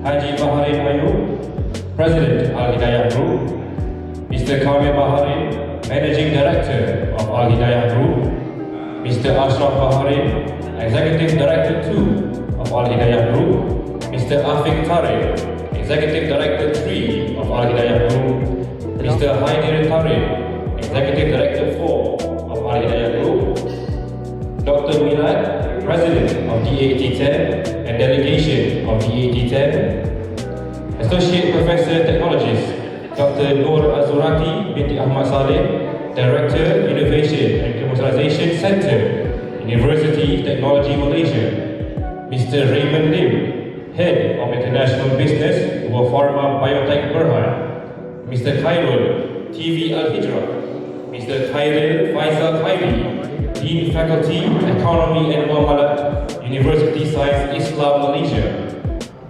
Haji Baharin Ayub, President Al-Hidayah Group, Mr. Kamil Baharin, Managing Director of Al-Hidayah Group, Mr. Ashraf Baharin, Executive Director 2 of Al-Hidayah Group, Mr. Afiq Tariq, Executive Director 3 of Al-Hidayah Group, Mr. Haidir Tariq, Executive Director 4 of Al-Hidayah Group, Dr. Milad, President of D-8 TTEN and Delegation of D-8 TTEN, Associate Professor Technologist, Dr. Nur Azurati binti Ahmad Saleh, Director, Innovation and Commercialization Center, University Technology Malaysia, Mr. Raymond Lim, Head of International Business, Pharma Biotech Berhad, Mr. Khairul, TV Al-Hijrah, Mr. Khairul Faisal Khairi, Dean Faculty, Economy and Muamalat, University Science Islam Malaysia,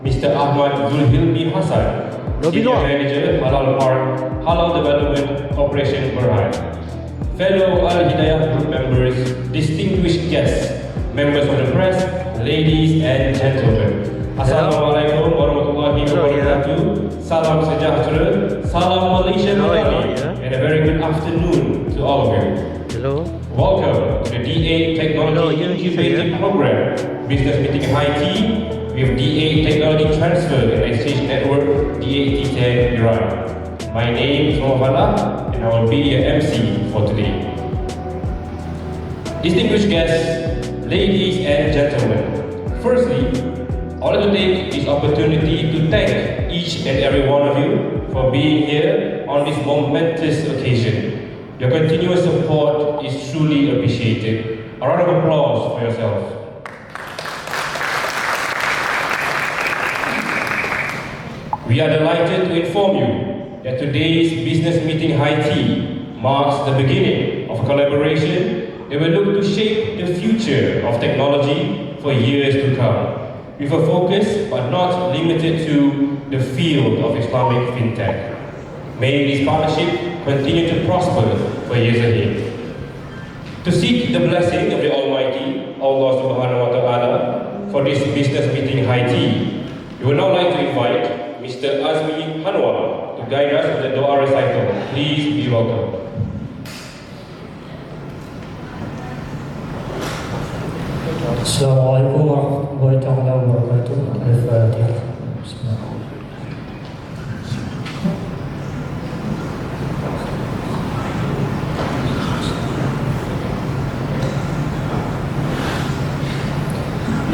Mr. Ahmad Zulhilmi Hassan, Senior Manager, Halal Park, Halal Development Corporation Berhad. Fellow Al-Hidayah Group members, distinguished guests, members of the press, ladies and gentlemen. Assalamualaikum warahmatullahi wabarakatuh. Salam sejahtera, salam Malaysia and a very good afternoon to all of you. Hello. Welcome to the D-8 Technology Incubator Program, Business Meeting High Tea with D-8 Technology Transfer and Exchange Network, D-8 TTEN Iran. My name is Muhammad and I will be your MC for today. Distinguished guests, ladies and gentlemen, firstly, I would like to take this opportunity to thank each and every one of you for being here on this momentous occasion. Your continuous support is truly appreciated. A round of applause for yourselves. We are delighted to inform you that today's business meeting high tea marks the beginning of a collaboration that will look to shape the future of technology for years to come, with a focus but not limited to the field of Islamic fintech. May this partnership continue to prosper for years ahead. To seek the blessing of the Almighty, Allah Subhanahu wa Ta'ala, for this business meeting high tea, we would now like to invite Mr. Azmi Hanwar to guide us with the Dua recital. Please be welcome. Assalamualaikum warahmatullahi wabarakatuh. Al-Fatihah. Bismillah.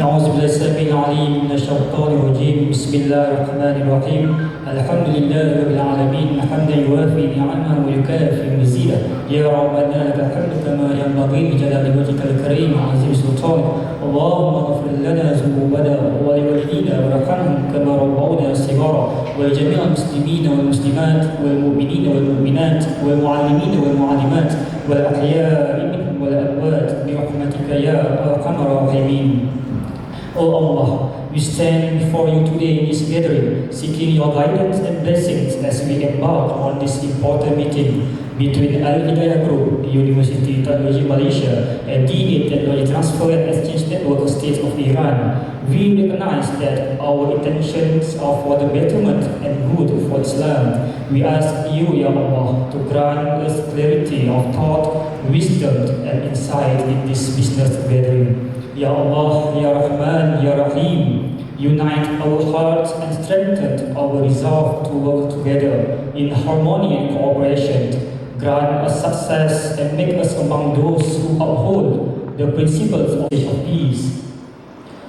أعوذ بالله السميع العليم من الشيطان الرجيم. بسم الله الرحمن الرحيم. الحمد لله رب العالمين حمدا يوافي نعمه ويكافئ مزيدا. يا ربنا لك الحمد كما ينبغي لجلال وجهك الكريم وعظيم سلطانك. اللهم اغفر لنا ذنوبنا ولوالدينا وارحمهم كما ربونا صغارا، ولجميع المسلمين والمسلمات والمؤمنين والمؤمنات والمعلمين والمعلمات والأحياء منهم والأموات برحمتك يا أرحم الراحمين. O Allah, we stand before you today in this gathering, seeking your guidance and blessings as we embark on this important meeting between Al-Hidayah Group, University Technology Malaysia, and D-8 Technology Transfer and Exchange Network State of Iran. We recognize that our intentions are for the betterment and good for Islam. We ask you, Ya Allah, to grant us clarity of thought, wisdom, and insight in this business gathering. Ya Allah, Ya Rahman, Ya Rahim, unite our hearts and strengthen our resolve to work together in harmony and cooperation. Grant us success and make us among those who uphold the principles of peace.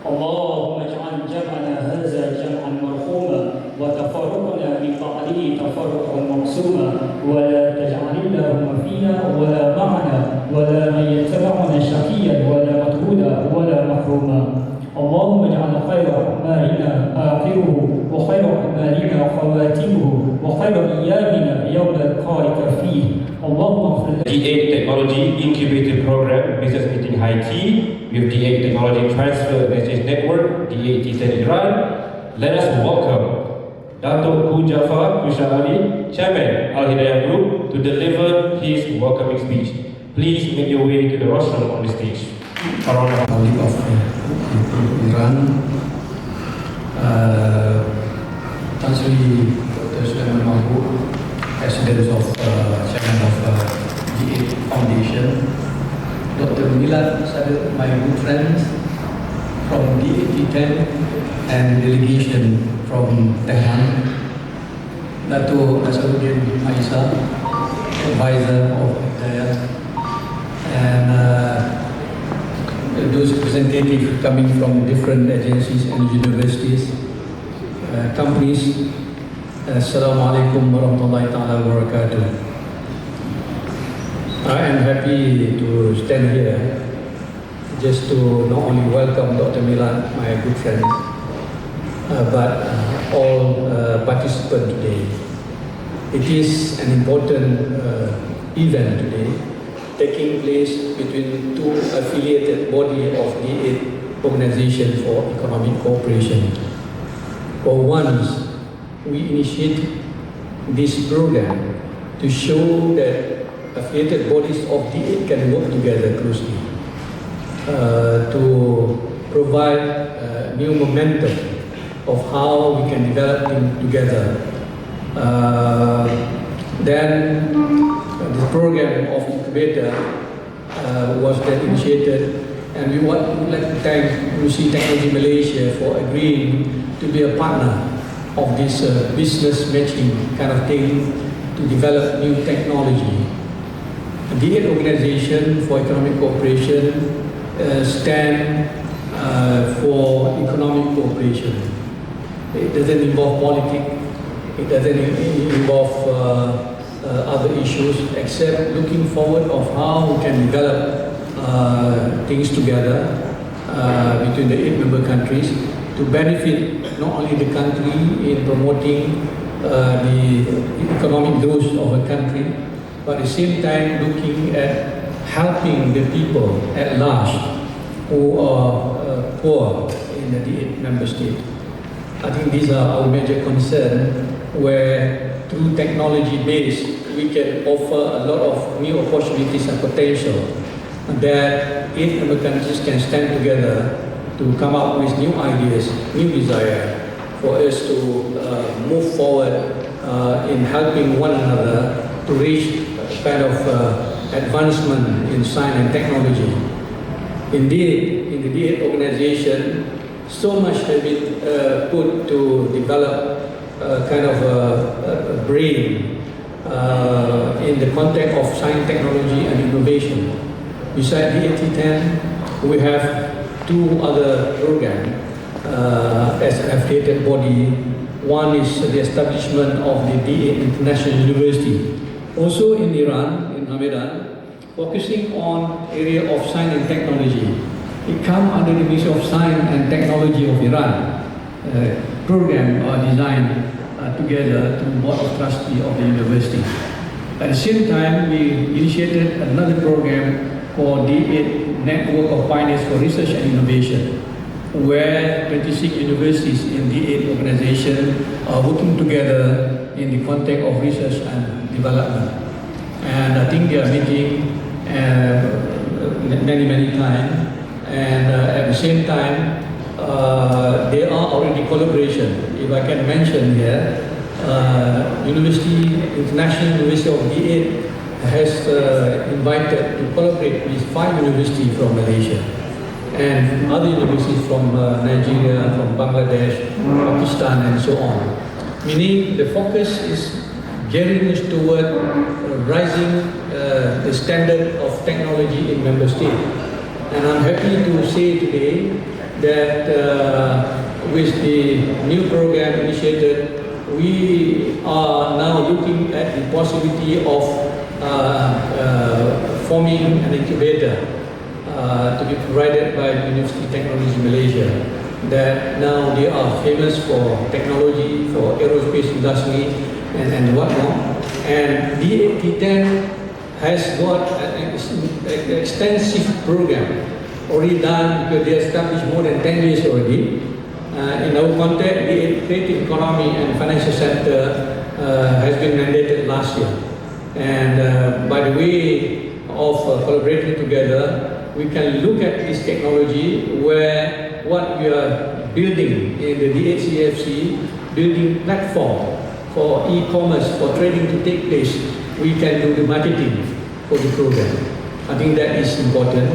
Allahumma ij'al jam'ana hadha jam'an marhuma wa tafarruqana min ba'dihi tafarruqan maqsuma wa la taj'al Allahumma fina wa la ma'ana wa la man yattabi'una shaqiyyan wa la madhuda wa la mahruma. Allahumma ij'al khayra a'malina akhiruhu wa khayra a'malina khawatimuhu wa khayra ayyamina yawma nalqaka fihi. Allahumma D-8 Technology Incubator Program, Business Meeting High Tea with D-8 Technology Transfer and Exchange Network, D-8 TTEN Iran. Let us welcome Dato' Ku Jafar Kushali, Chairman Al-Hidayah Group, to deliver his welcoming speech. Please make your way to the rostrum on the stage. Of Iran, Firstly, Dr. Sulaiman Mahbub, President of Chairman of D-8 Foundation, Dr. Milad Sadek, my good friends from D-8 TTEN and delegation from Tehran, Dato' Asaluddin Maisa, advisor of Al-Hidayah, and those representatives coming from different agencies and universities, companies. Assalamualaikum warahmatullahi ta'ala wabarakatuh. I am happy to stand here just to not only welcome Dr. Milad, my good friend, but all participants today. It is an important event today, taking place between two affiliated bodies of D-8 Organization for Economic Cooperation. For once, we initiate this program to show that affiliated bodies of D-8 can work together closely to provide new momentum of how we can develop things together. Then the program of incubator was then initiated, and we would like to thank UC Technology Malaysia for agreeing to be a partner of this business matching kind of thing to develop new technology. The D-8 Organization for Economic Cooperation stand for economic cooperation. It doesn't involve politics, it doesn't involve other issues, except looking forward of how we can develop things together between the 8 member countries to benefit not only the country in promoting the economic growth of a country, but at the same time looking at helping the people at large who are poor in the D8 member state. I think these are our major concerns, where through technology based we can offer a lot of new opportunities and potential that 8 member countries can stand together to come up with new ideas, new desire for us to move forward in helping one another to reach kind of advancement in science and technology. Indeed, in the D8 organization, so much has been put to develop kind of a brain in the context of science, technology and innovation. Besides D-8 TTEN, we have 2 other programs as an affiliated body. One is the establishment of the D-8 International University, also in Iran, in Hamadan, focusing on area of science and technology. It comes under the Ministry of Science and Technology of Iran. Programs are designed together to the Board of Trustees of the university. At the same time, we initiated another program called D-8 Network of Pioneers for Research and Innovation, where 26 universities in D-8 organization are working together in the context of research and development. And I think they are meeting many times, and at the same time, there are already collaboration. If I can mention here, International University of D-8 has invited to collaborate with 5 universities from Malaysia and other universities from Nigeria, from Bangladesh, Pakistan and so on. Meaning the focus is gearing us toward rising the standard of technology in member states. And I'm happy to say today that with the new program initiated, we are now looking at the possibility of forming an incubator to be provided by University Technology Malaysia, that now they are famous for technology, for aerospace industry and whatnot. And D-8 TTEN has got an extensive program already done, because they established more than 10 years already. In our context, the Creative Economy and Financial Center has been mandated last year. And by the way of collaborating together, we can look at this technology where what we are building in the D-8 CEFC, building platform for e-commerce, for trading to take place, we can do the marketing for the program. I think that is important,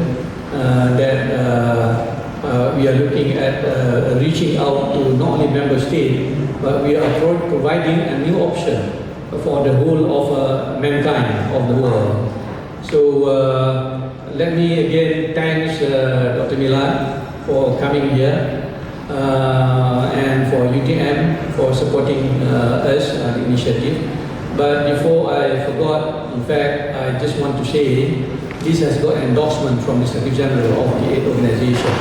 we are looking at reaching out to not only member states, but we are providing a new option for the whole of mankind of the world. So let me again thank Dr. Milad for coming here and for UTM for supporting us the initiative. But before I forgot, in fact, I just want to say this has got endorsement from the Secretary General of the D-8 organization.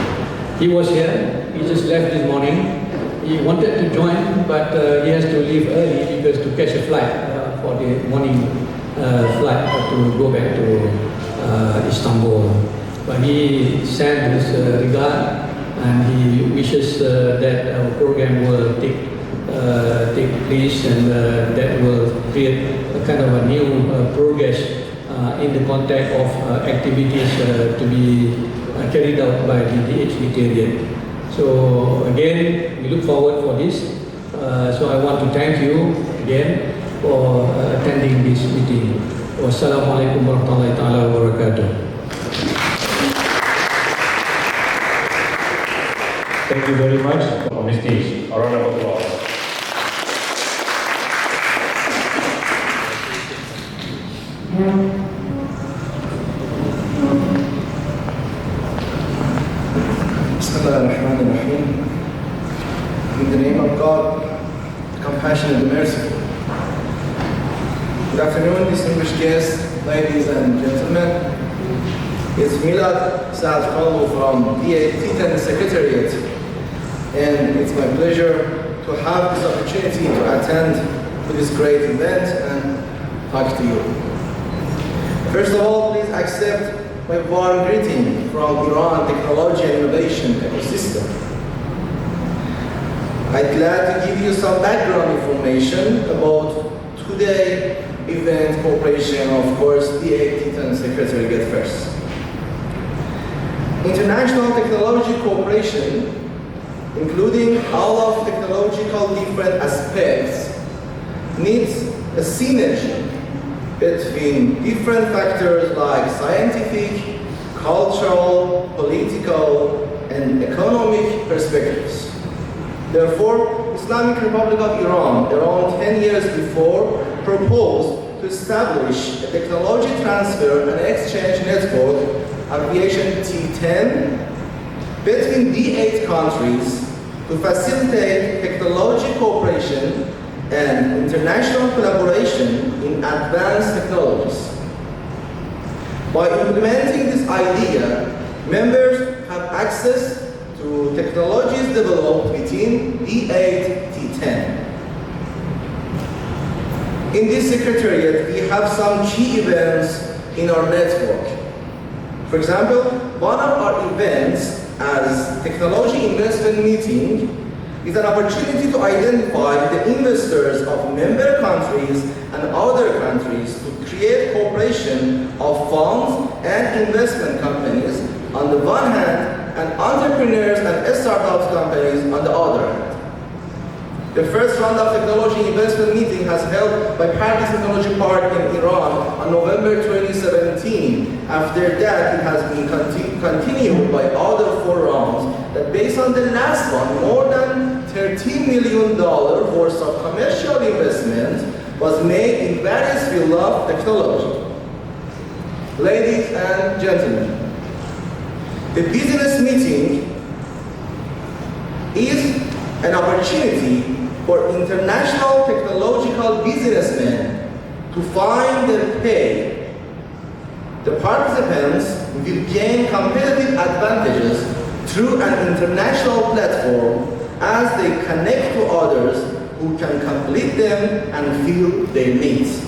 He was here, he just left this morning. He wanted to join, but he has to leave early because to catch a flight for the morning flight to go back to Istanbul. But he sent his regard and he wishes that our program will take place and that will create a kind of a new progress in the context of activities to be carried out by the D-8 Secretariat. So again, we look forward for this. So I want to thank you again for attending this meeting. Wassalamualaikum warahmatullahi ta'ala wabarakatuh. Thank you very much on the stage. A round of applause. Bismillahirrahmanirrahim. In the name of God, compassionate and merciful. Good afternoon, distinguished guests, ladies and gentlemen. It's Milad Saad Khalou from D-8 TTEN Secretariat, and it's my pleasure to have this opportunity to attend to this great event and talk to you. First of all, please accept my warm greeting from Iran Technology and Innovation Ecosystem. I'm glad to give you some background information about today's event cooperation, of course, D-8 TTEN Secretariat first. International technology cooperation, including all of technological different aspects, needs a synergy between different factors like scientific, cultural, political, and economic perspectives. Therefore, Islamic Republic of Iran, around 10 years before, proposed to establish a technology transfer and exchange network, abbreviation T10, between D-8 countries to facilitate technology cooperation and international collaboration in advanced technologies. By implementing this idea, members have access to technologies developed within D-8 TTEN. In this secretariat, we have some key events in our network. For example, one of our events as Technology Investment Meeting is an opportunity to identify the investors of member countries and other countries to create cooperation of funds and investment companies on the one hand and entrepreneurs and startup companies on the other hand. The first round of technology investment meeting has held by Paris Technology Park in Iran on November 2017. After that, it has been continued by other 4 rounds that based on the last one, more than $13 million worth of commercial investment was made in various fields of technology. Ladies and gentlemen, the business meeting is an opportunity for international technological businessmen to find their pay. The participants will gain competitive advantages through an international platform as they connect to others who can complete them and fill their needs.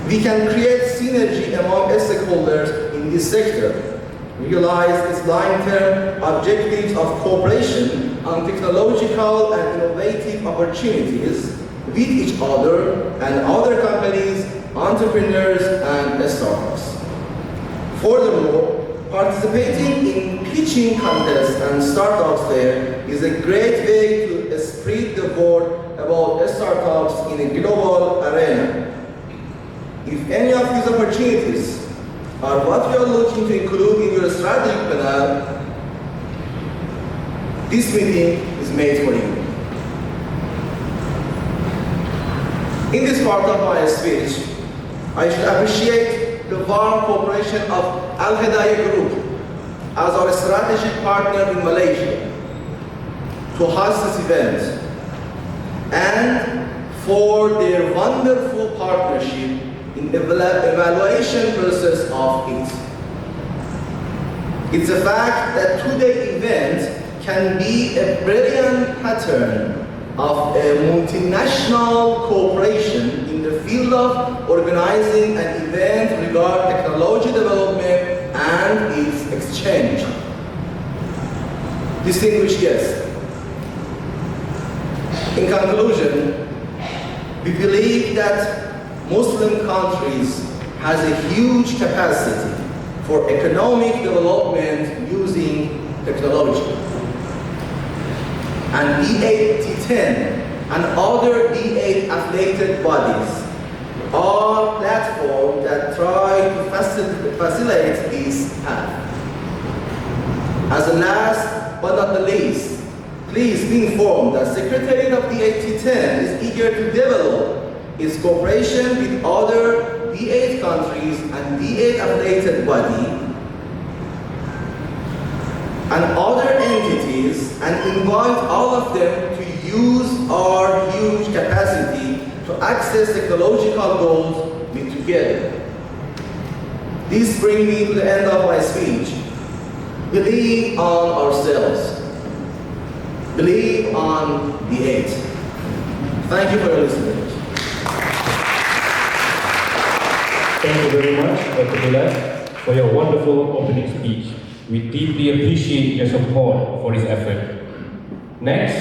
We can create synergy among stakeholders in this sector, realize its long-term objectives of cooperation on technological and innovative opportunities with each other and other companies, entrepreneurs, and startups. Furthermore, participating in pitching contests and startup fair is a great way to spread the word about startups in a global arena. If any of these opportunities are what you are looking to include in your strategic plan, this meeting is made for you. In this part of my speech, I should appreciate the warm cooperation of Al-Hidayah Group as our strategic partner in Malaysia to host this event, and for their wonderful partnership in the evaluation process of it. It's a fact that today's event can be a brilliant pattern of a multinational cooperation in the field of organizing an event regarding technology development and its exchange. Distinguished guests, in conclusion, we believe that Muslim countries has a huge capacity for economic development using technology. And D-8 TTEN and other D-8 affiliated bodies are platforms that try to facilitate this path. As a last but not the least, please be informed that Secretariat of D-8 TTEN is eager to develop its cooperation with other D-8 countries and D-8 affiliated bodies and other entities, and invite all of them to use our huge capacity to access technological goals with together. This brings me to the end of my speech. Believe on ourselves. Believe on D-8. Thank you for your listening. Thank you very much, Dr. Bilal, for your wonderful opening speech. We deeply appreciate your support for this effort. Next,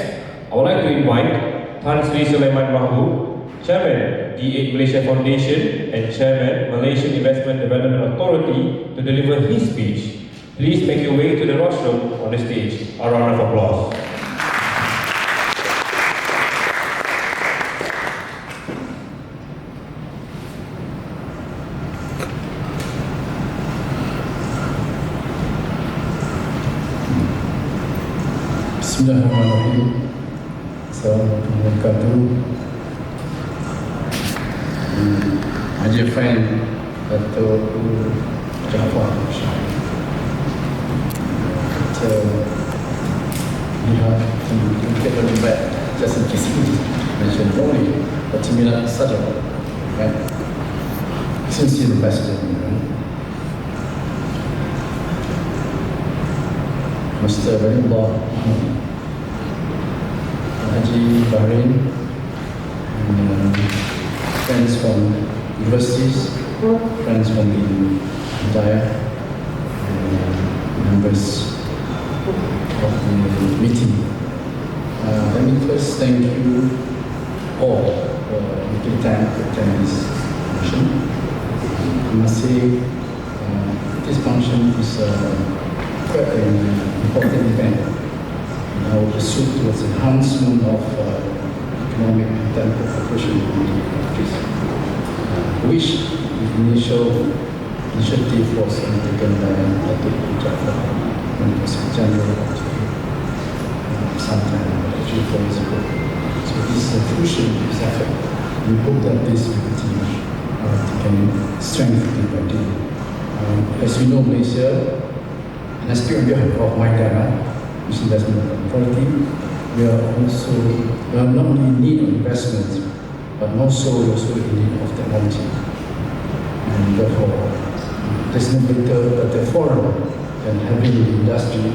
I would like to invite Tan Sri Sulaiman Mahmud, Chairman, D-8 Malaysia Foundation and Chairman, Malaysian Investment Development Authority, to deliver his speech. Please make your way to the rostrum on the stage. A round of applause. Bismillahirrahmanirrahim. Assalamualaikum warahmatullahi wabarakatuh. My dear friend, Dr. Jafar Shah. We have to get them back just in case we mentioned wrongly, but Timila Sajjad, right? Sincere Ambassador, Mr. Waliyullah Haji Bahrain, and friends from universities, friends from the Hidayah, and members of the meeting. Let me first thank you all for making time to attend this function. I must say, this function is quite an important event in our pursuit towards enhancement of economic and technical cooperation between the countries, which the initial initiative was undertaken by Dr. Jafar when it was in January sometime, actually 4 years ago. So this is a crucial effort. We hope that this will continue to gain strength day by day. As you know, Malaysia, and I speak on behalf of MIDANA, which is investment authority, we are not only in need of investment, but also in need of technology. And therefore, there's no better forum than having the industry,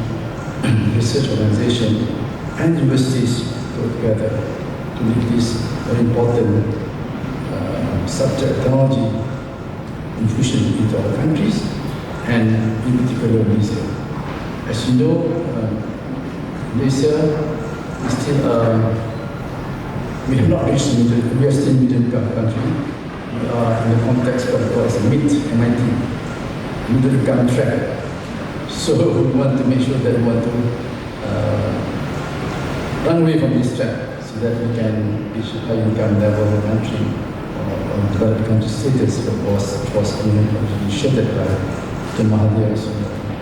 research organization, and universities go together to make this very important subject technology infusion into our countries, and in particular Malaysia. As you know, Malaysia is still, we have not reached we are still middle income country. We are in the context of what is a mid-MIT, middle income track. So we want to make sure that we want to run away from this trap so that we can reach a high income level country or developed country status that was initiated by the Al-Hidayah so that we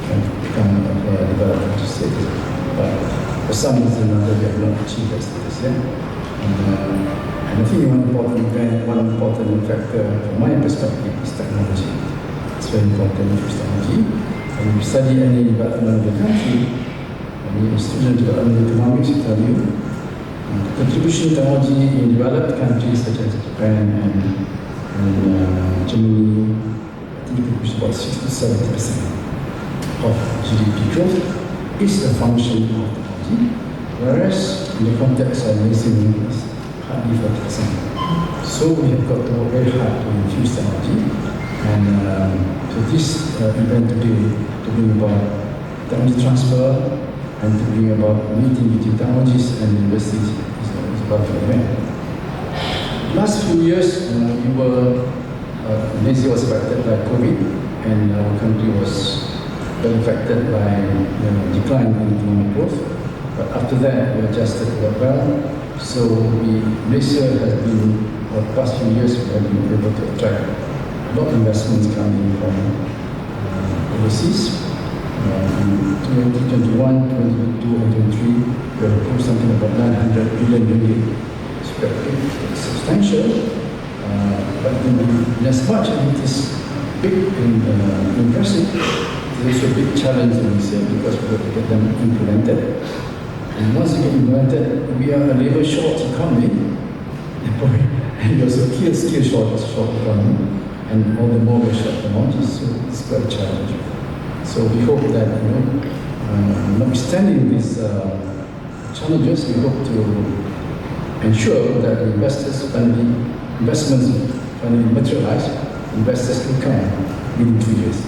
can become a developed country status. But for some reason or another, we have not achieved that status yet. And I think one important factor from my perspective is technology. It's very important to use technology. And if you study any development of the country, any student development economics will tell you the contribution of technology in developed countries such as Japan and Germany, I think it contributes about 60 to 70% of GDP growth is a function of technology, whereas in the context of Malaysia is hardly 40%. So we have got to work very hard to infuse technology, and so this event today to bring about technology transfer and to bring about meeting between technologies and universities is a powerful event. Last few years, Malaysia was affected by COVID, and our country was very affected by decline in economic growth. But after that, we adjusted quite well. So Malaysia has been, for the past few years, we have been able to attract a lot of investments coming from overseas. In 2021, 2022, and 2023, we have approved something about 900 billion ringgit. It's substantial, but in as much as it is big and impressive, there's a big challenge in Malaysia because we have to get them implemented. And once they get implemented, we are a labor short economy, and also skill short economy, and all the more we short technology, so it's quite a challenge. So we hope that, notwithstanding these challenges, we hope to ensure that the investments finally materialize, investors will come within 2 years.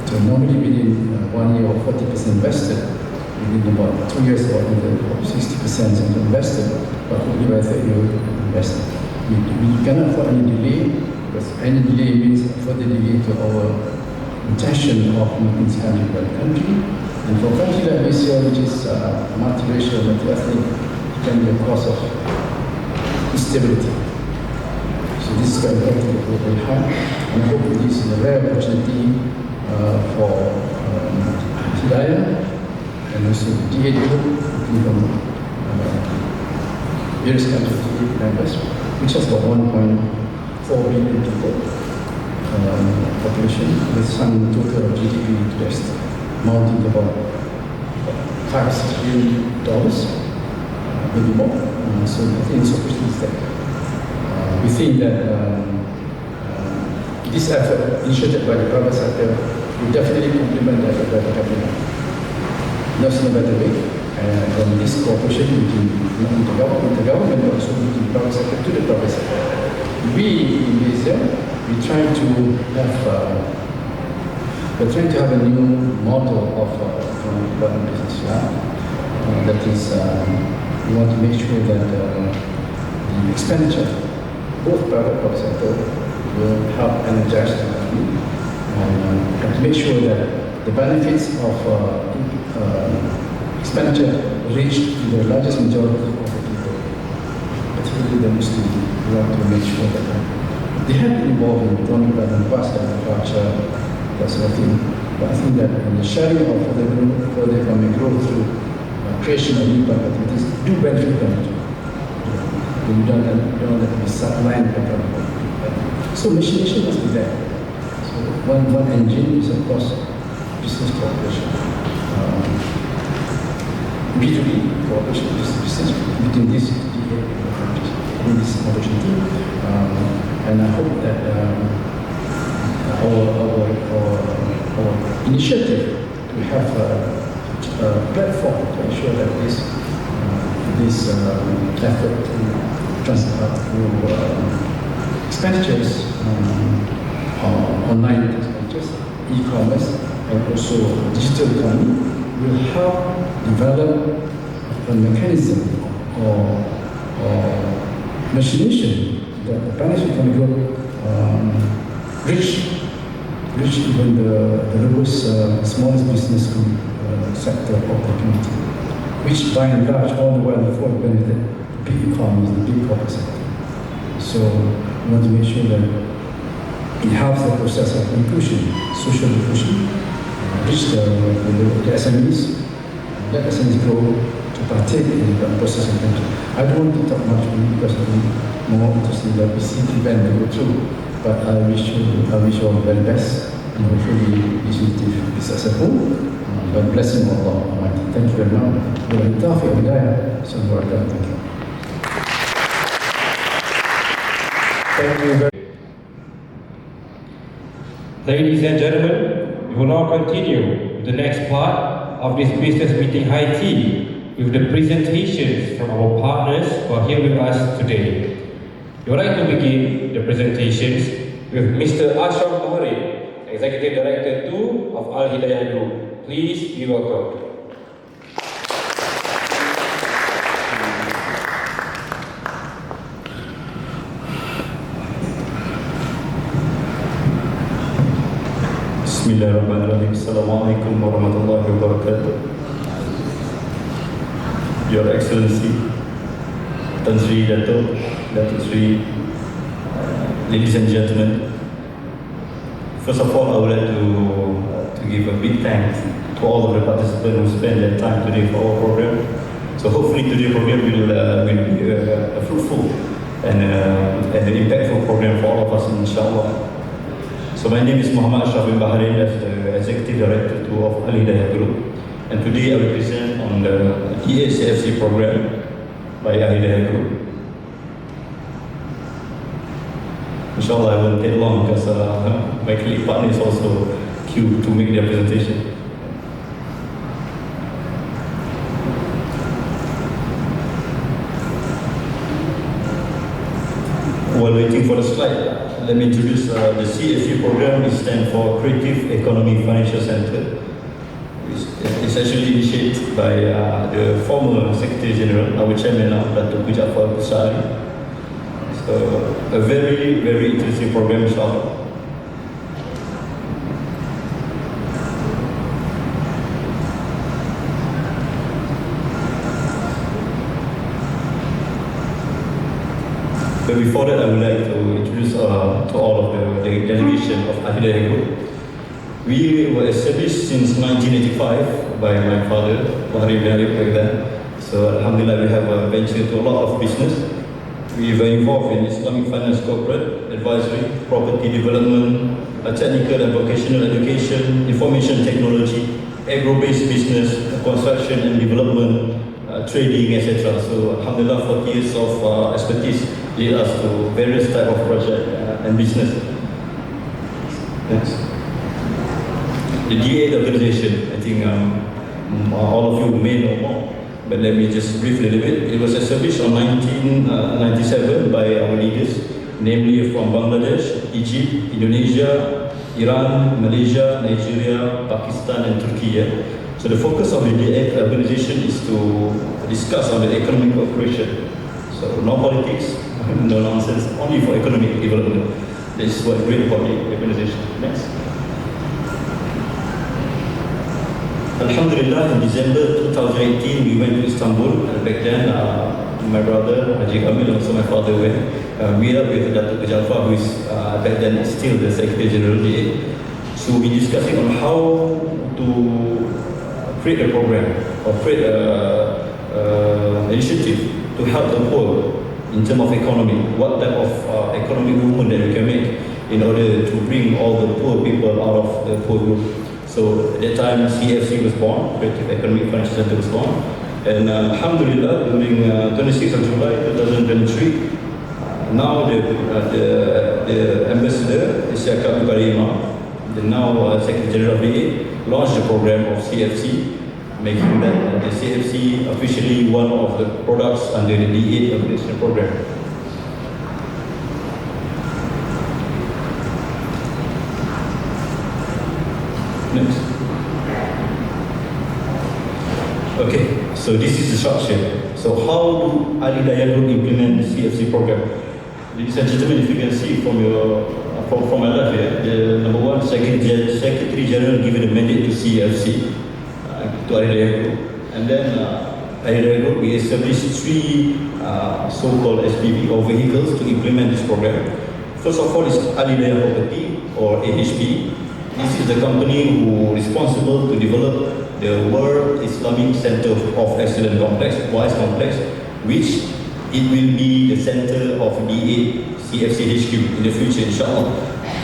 So normally within 1 year or 40% invested, within about 2 years or 60% invested, but hopefully by 3rd year invested. We cannot afford any delay, because any delay means further delay to our intention of making this country a country. And for a country like Malaysia, which is multiracial, multi-ethnic, it can be a cause of instability. So this is quite important to work very hard. And I hope this is a rare opportunity for Al-Hidayah and also the D-8 Group from various countries, D-8 members, which has about 1.4 billion people. Population with some total of GDP interest amounting to about $5-6 billion, maybe more. So I think it's opportunities there. We think that this effort initiated by the private sector will definitely complement the effort by the government. There's no better way. And this cooperation between the government, but also between the private sector to the private sector. We in Malaysia, we're trying to have a new model of development business. That is, we want to make sure that the expenditure, both private and public sector, will help energize the economy, and to make sure that the benefits of expenditure reach to the largest majority of the people, particularly the Muslims. We want to make sure that they have been involved in economic development, past agriculture, that sort of thing. But I think that the sharing of further economic growth through creation of new activities do benefit them. You don't have to be sidelined by government. So machination must be there. So one engine is, of course, business cooperation. B2B cooperation, business between these countries, in this opportunity. And I hope that our initiative to have a platform to ensure that this effort to transfer expenditures, online expenditures, e-commerce, and also digital economy will help develop a mechanism or machination that the benefit can go reach even the lowest, smallest business sector of the community. which by and large all the while before benefit the big economies, the big corporate sector. So we want to make sure that it helps the process of inclusion, social inclusion, reach the SMEs, let SMEs grow to partake in the process of country. I don't want to talk much because I'm more interested in the PCT event we go through, but I wish you all the very best, and hopefully this meeting will be successful. By the blessing of Allah Almighty. Thank you very much. Al-Hidayah. Thank you. Thank you very much. Ladies and gentlemen, we will now continue with the next part of this business meeting high tea with the presentations from our partners who are here with us today. We would like to begin the presentations with Mr. Ashraf Bahari, Executive Director 2 of Al-Hidayah Group. Please be welcome. Bismillahirrahmanirrahim. Assalamualaikum warahmatullahi wabarakatuh. Your Excellency, Tan Sri Dato', Dato' Sri, ladies and gentlemen, first of all, I would like to give a big thanks to all of the participants who spent their time today for our program. So hopefully today's program will be a fruitful and an impactful program for all of us, inshallah. So my name is Muhammad Ashraf bin Bahrain, as the Executive Director of Al-Hidayah Group. And today I represent on the D-8 CEFC program by Al-Hidayah Group. Inshallah, I won't take long because my colleague partner is also queued to make their presentation. While waiting for the slide, let me introduce the CEFC program. It stands for Creative Economy Financial Center. It's actually initiated by the former Secretary General, our Chairman now, Dato' Jafar Kusari. So a very, very interesting program, inshallah. But before that, I would like to introduce to all of the delegation of Al-Hidayah Group. We were established since 1985 by my father, Bahari bin Ali, back then. So Alhamdulillah, we have a venture to a lot of business. We were involved in Islamic finance, corporate advisory, property development, technical and vocational education, information technology, agro-based business, construction and development, trading, etc. So Alhamdulillah, 40 years of expertise lead us to various type of project and business. Next. The D-8 organization, I think all of you may know more, but let me just brief a little bit. It was established in 1997 by our leaders, namely from Bangladesh, Egypt, Indonesia, Iran, Malaysia, Nigeria, Pakistan and Turkey. So the focus of the D-8 organization is to discuss on the economic cooperation. So no politics, no nonsense, only for economic development. This is what great about the organization. Next. Alhamdulillah, in December 2018, we went to Istanbul. Back then, my brother, Haji Kamil, also my father went, meet up with Dato' Jafar, who is back then still the Secretary General D-8. So we discussing on how to create a program or create an initiative to help the poor in terms of economy. What type of economic movement that we can make in order to bring all the poor people out of the poor group. So at that time, CEFC was born, Creative Economic Financial Center was born. And Alhamdulillah, during 26th of July 2023, now the ambassador, Isyaka Ibrahima, the now Secretary General of D-8, launched the program of CEFC, making that the CEFC officially one of the products under the D-8 organization program. Next. Okay, so this is the structure. So how do Al-Hidayah Group implement the CEFC program? Ladies and gentlemen, if you can see from my left here, the number one, Secretary General given the mandate to CEFC, to Al-Hidayah Group. And then Al-Hidayah Group, we established 3 so-called SPV or vehicles to implement this program. First of all is Al-Hidayah Property or AHP. This is the company who is responsible to develop the World Islamic Center of Excellence Complex, WISE Complex, which it will be the center of D-8 CEFC HQ in the future, inshallah.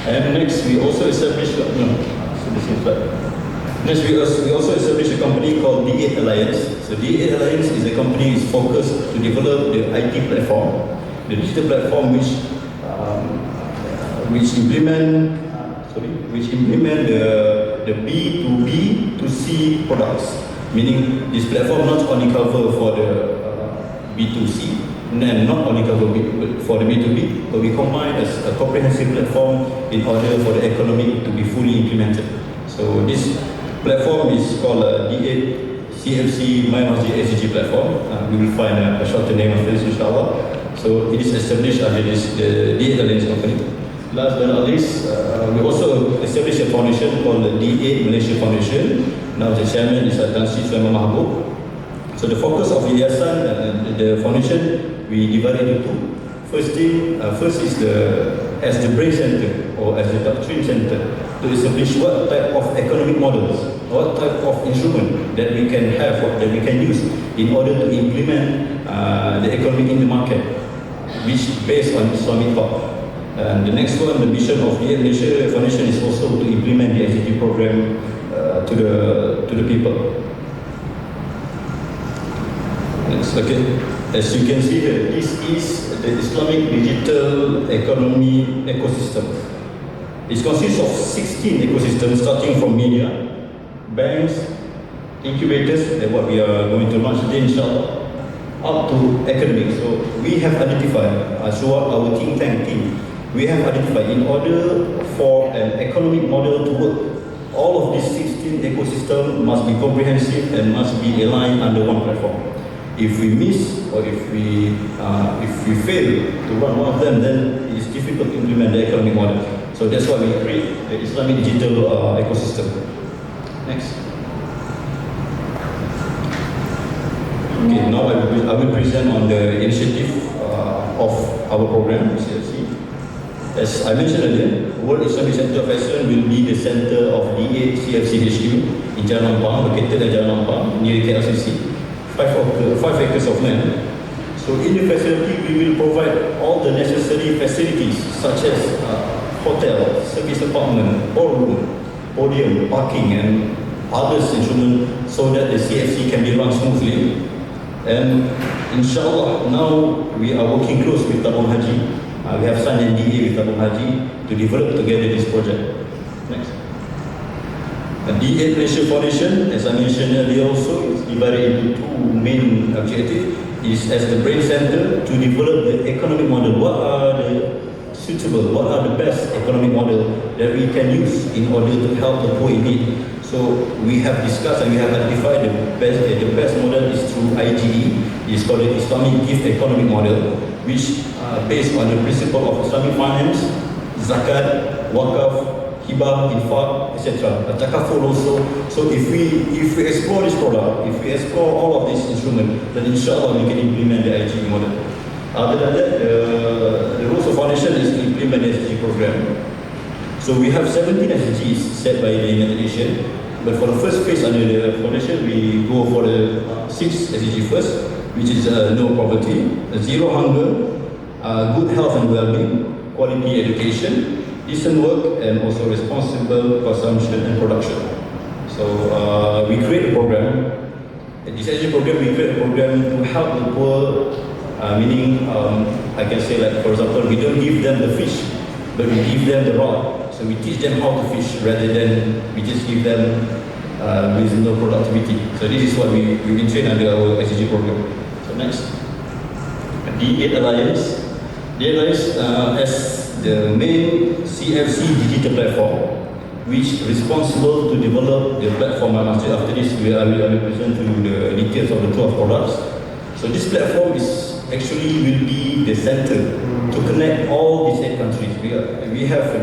And next, we also established, Next, we also established a company called D-8 Alliance. So D-8 Alliance is a company which is focused to develop the IT platform, the digital platform which implement the B2B to C products. Meaning this platform not only cover for the B2C and not only cover for the B2B, but we combine as a comprehensive platform in order for the economy to be fully implemented. So this platform is called D-8 CEFC My Masjid SDG platform. We will find a shorter name of this, inshallah. So it is established under this the D-8 Alliance company. Last but not least, we also established a foundation called the D-8 Malaysia Foundation. Now the chairman is Tan Sri Sulaiman Mahabub. So the focus of the yayasan, the foundation, we divided into 2. First is as the brain center or as the doctrine center to establish what type of economic models, what type of instrument that we can have, that we can use in order to implement the economy in the market, which based on Islamic thought. And the next one, the mission of the Malaysia Foundation is also to implement the ICT program to the people. Next, okay. As you can see here, this is the Islamic digital economy ecosystem. It consists of 16 ecosystems starting from media, banks, incubators, and what we are going to launch today, inshallah, up to academics. So we have identified, throughout our think tank team, we have identified in order for an economic model to work, all of these 16 ecosystems must be comprehensive and must be aligned under one platform. If we miss or if we fail to run one of them, then it is difficult to implement the economic model. So that's why we create the Islamic digital ecosystem. Next. Okay, now I will present on the initiative of our program, CEFC. As I mentioned earlier, World Islamic Center of Excellence will be the center of D-8 CEFC HQ in Jalan Ampang, located at Jalan Ampang, near KLCC. 5 acres of land. So in the facility, we will provide all the necessary facilities such as hotel, service apartment, ballroom, podium, parking, and others instruments so that the CFC can be run smoothly. And inshallah, now we are working close with Tabung Haji. We have signed NDA with Tabung Haji to develop together this project. Next. The D-8 Malaysia Foundation, as I mentioned earlier also, is divided into 2 main objectives. Is as the brain center to develop the economic model. What are the suitable, what are the best economic model that we can use in order to help the poor in need? So we have discussed and we have identified the best model is through IGE. It's called the Islamic Gift Economic Model, which based on the principle of Islamic finance, zakat, wakaf, hibah, infaq, etc. Takaful also. So if we explore this product, if we explore all of these instruments, then inshallah we can implement the IGE model. Other than that, the rules of foundation is to implement the SDG program. So we have 17 SDGs set by the United Nations, but for the first phase under the foundation, we go for the 6th SDG first, which is no poverty, zero hunger, good health and well-being, quality education, decent work, and also responsible consumption and production. So we create a program. In this SDG program, we create a program to help the poor, meaning I can say, like, for example, we don't give them the fish, but we give them the rod. So we teach them how to fish rather than we just give them with no productivity. So this is what we've been trained under our SDG program. So next, D-8 Alliance. D-8 Alliance as the main CFC digital platform, which is responsible to develop the platform. After this, I will present to you the details of the 12 products. So this platform is actually will be the center to connect all these 8 countries. We have a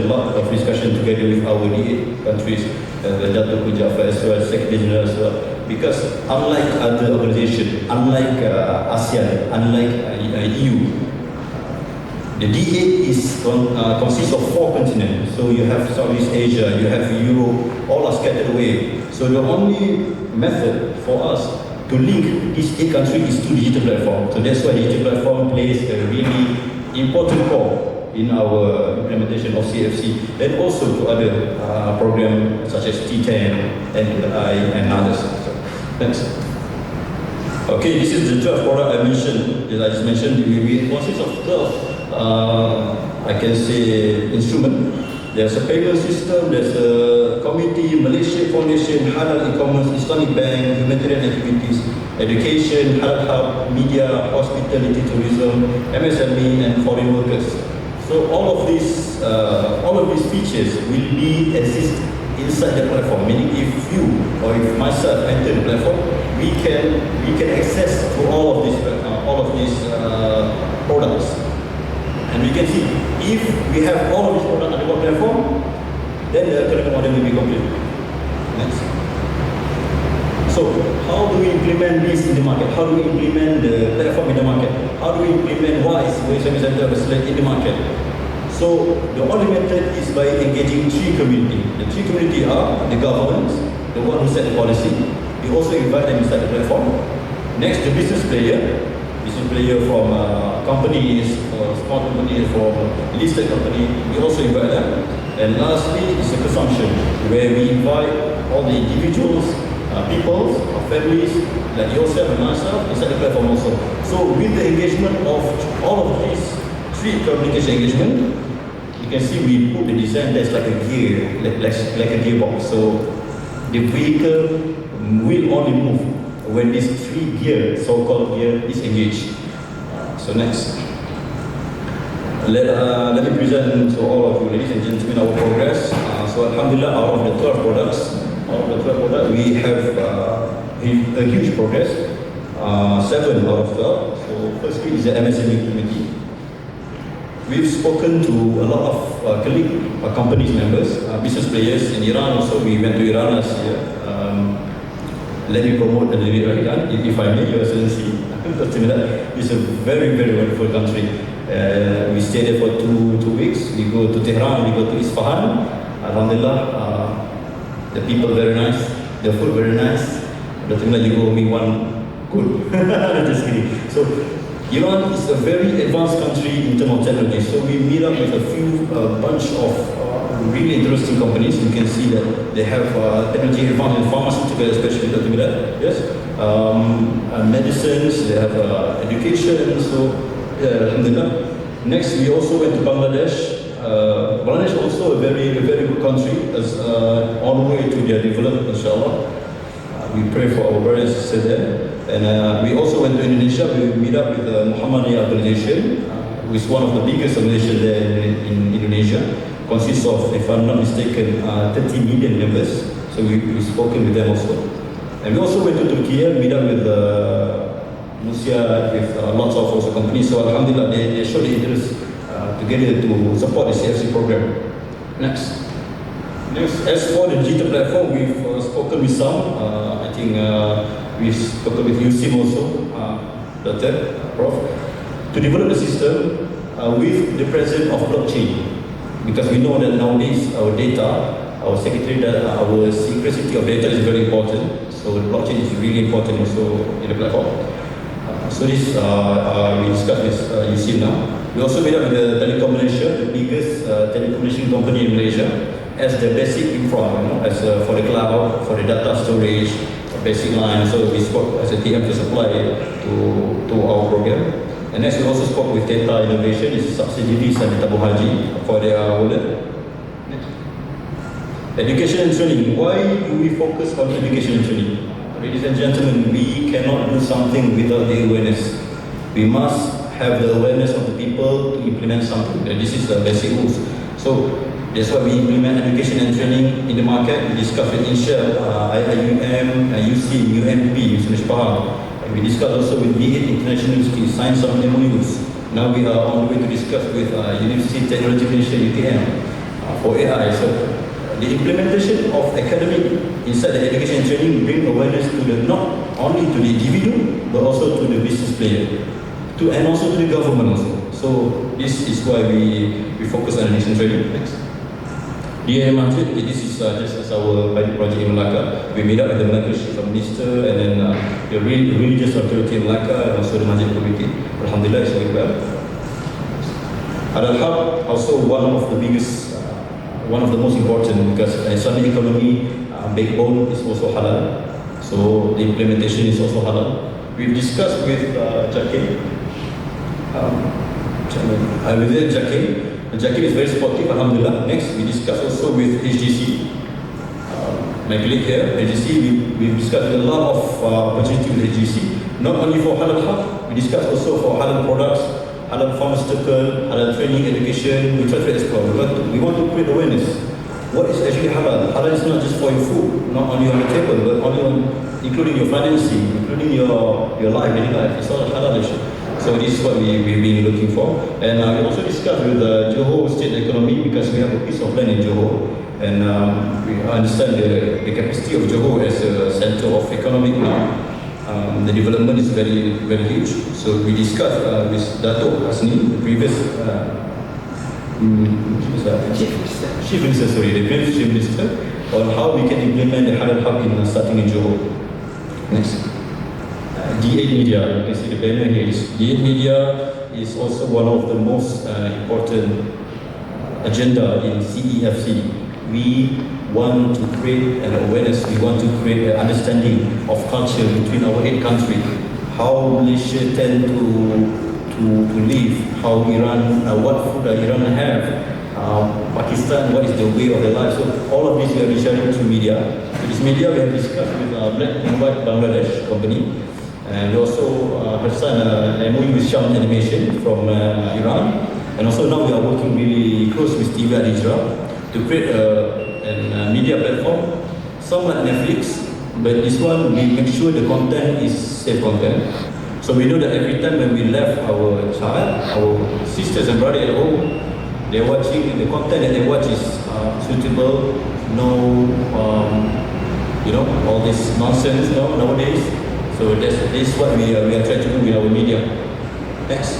lot of discussion together with our D8 countries, the Datuk Jafar as well as Secretary General as well. because unlike other organizations, unlike ASEAN, unlike EU, the D-8 consists of 4 continents. So you have Southeast Asia, you have Europe, all are scattered away. So the only method for us to link these 8 countries is through digital platform. So that's why digital platform plays a really important role in our implementation of CEFC, and also to other programs such as TTEN, and others. So, thanks. Okay, this is the 12 product I mentioned, that I just mentioned. It consists of 12, I can say, instruments. There's a payment system, there's a committee, Malaysia Foundation, Halal e-commerce, Islamic bank, humanitarian activities, education, Halal hub, media, hospitality, tourism, MSME, and foreign workers. So all of these features will be exist inside the platform. Meaning, if you or if myself enter the platform, we can access to all of these products, and we can see if we have all of these products on the one platform, then the economic model will be complete. Next. So how do we implement this in the market? How do we implement the platform in the market? How do we implement WISE, Islamic Center of Excellence, in the market? So the only method is by engaging 3 communities. The 3 communities are the governments, the one who set the policy. We also invite them inside the platform. Next, the business player from companies, small companies, from listed company. We also invite them. And lastly is the consumption, where we invite all the individuals, people, families, like yourself and myself, inside the platform also. So with the engagement of all of these 3 communication engagement, you can see we put the design that's like a gear, like a gearbox. So the vehicle will only move when this 3 gear, so-called gear, is engaged. So next. Let me present to all of you, ladies and gentlemen, our progress. So alhamdulillah, out of the 12 products, we have a huge progress. 7 out of 12. So firstly is the MSME committee. We've spoken to a lot of companies members, business players in Iran. Also, we went to Iran last year. Let me promote a little bit Iran, if I may, Your Excellency. It's a very, very wonderful country. We stayed there for two weeks. We go to Tehran, we go to Isfahan. Alhamdulillah, the people very nice, the food very nice. You owe me one good. Just kidding. So Iran is a very advanced country in terms of technology. So we meet up with a bunch of really interesting companies. You can see that they have technology advanced in pharmaceutical, especially yes, medicines. They have education. So alhamdulillah. Next, we also went to Bangladesh. Bangladesh also a very good country, as on the way to their development, inshallah. We pray for our brothers and sisters there. And we also went to Indonesia. We meet up with the Muhammadiyah organization, which is one of the biggest organizations there in Indonesia. Consists of, if I'm not mistaken, 30 million members. So we've spoken with them also. And we also went to Turkey, meet up with Musia, with lots of also companies. So alhamdulillah, they showed the interest together to support the CEFC program. Next, as for the digital platform, we've spoken with some. I think we've spoken with USIM also, Dr. Prof, to develop the system with the presence of blockchain. Because we know that nowadays our data, our security of data is very important. So the blockchain is really important also in the platform. So this we discussed with USIM now. We also made up with the Telecom Malaysia, the biggest telecommunication company in Malaysia, as the basic infra, as for the cloud, for the data storage, basic line. So we spoke as a TM to supply to our program. And next, we also spoke with Data Innovation, it's a subsidiary and Tabung Haji for their wallet. Education and training. Why do we focus on education and training? Ladies and gentlemen, we cannot do something without the awareness. We must have the awareness of the people to implement something. This is the basic rules. So that's why we implement education and training in the market. We discuss with INSHA, IIUM, UC, UMP, University Pahang. We discussed also with D-8 International University, signed some MOUs. Now we are on the way to discuss with University Technology Incubator Program for AI. So the implementation of academic inside the education and training bring awareness to the not only to the individual but also to the business player, and also to the government also. So this is why we focus on education training. Next. D-8 Masjid, this is just as our pilot project in Melaka. We made up with the Melaka Chief Minister and then the religious authority in Melaka and also the Masjid community. Alhamdulillah, it's going well. Al-Hab, also one of the biggest, one of the most important, because Islamic economy backbone is also halal. So the implementation is also halal. We've discussed with Jakir. I visited Jakir. Jakir is very supportive, alhamdulillah. Next, we discussed also with HGC. My colleague here, HGC, we've discussed a lot of opportunity with HGC. Not only for halal hub, we discussed also for halal products, halal pharmaceutical, halal training, education. We try to explore. We want to create awareness. What is actually halal? Halal is not just for your food, not only on the table, but including your financing, including your life, daily life. It's all halal issue. So this is what we've been looking for. And we also discussed with Johor State Economy, because we have a piece of land in Johor. And we understand the capacity of Johor as a center of economic now. The development is very, very huge. So we discussed with Dato' Hasni, the previous Chief Minister, on how we can implement the halal hub in starting in Johor. Next. D-8 Media, you can see the banner here. D-8 Media is also one of the most important agenda in CEFC. We want to create an awareness, we want to create an understanding of culture between our 8 countries. How Malaysia tend to live, how Iran, what food Iran have, Pakistan, what is the way of their life. So all of this we have been sharing through media. So this media we have discussed with Black and White Bangladesh company. And we also have signed an MOU with Sham Animation from Iran. And also now we are working really close with TV Al-Hijrah to create a media platform, somewhat Netflix, but this one we make sure the content is safe content. So we know that every time when we left our child, our sisters and brothers at home, they're watching, the content that they watch is suitable, no, all this nonsense nowadays. So this is what we are trying to do with our media. Next.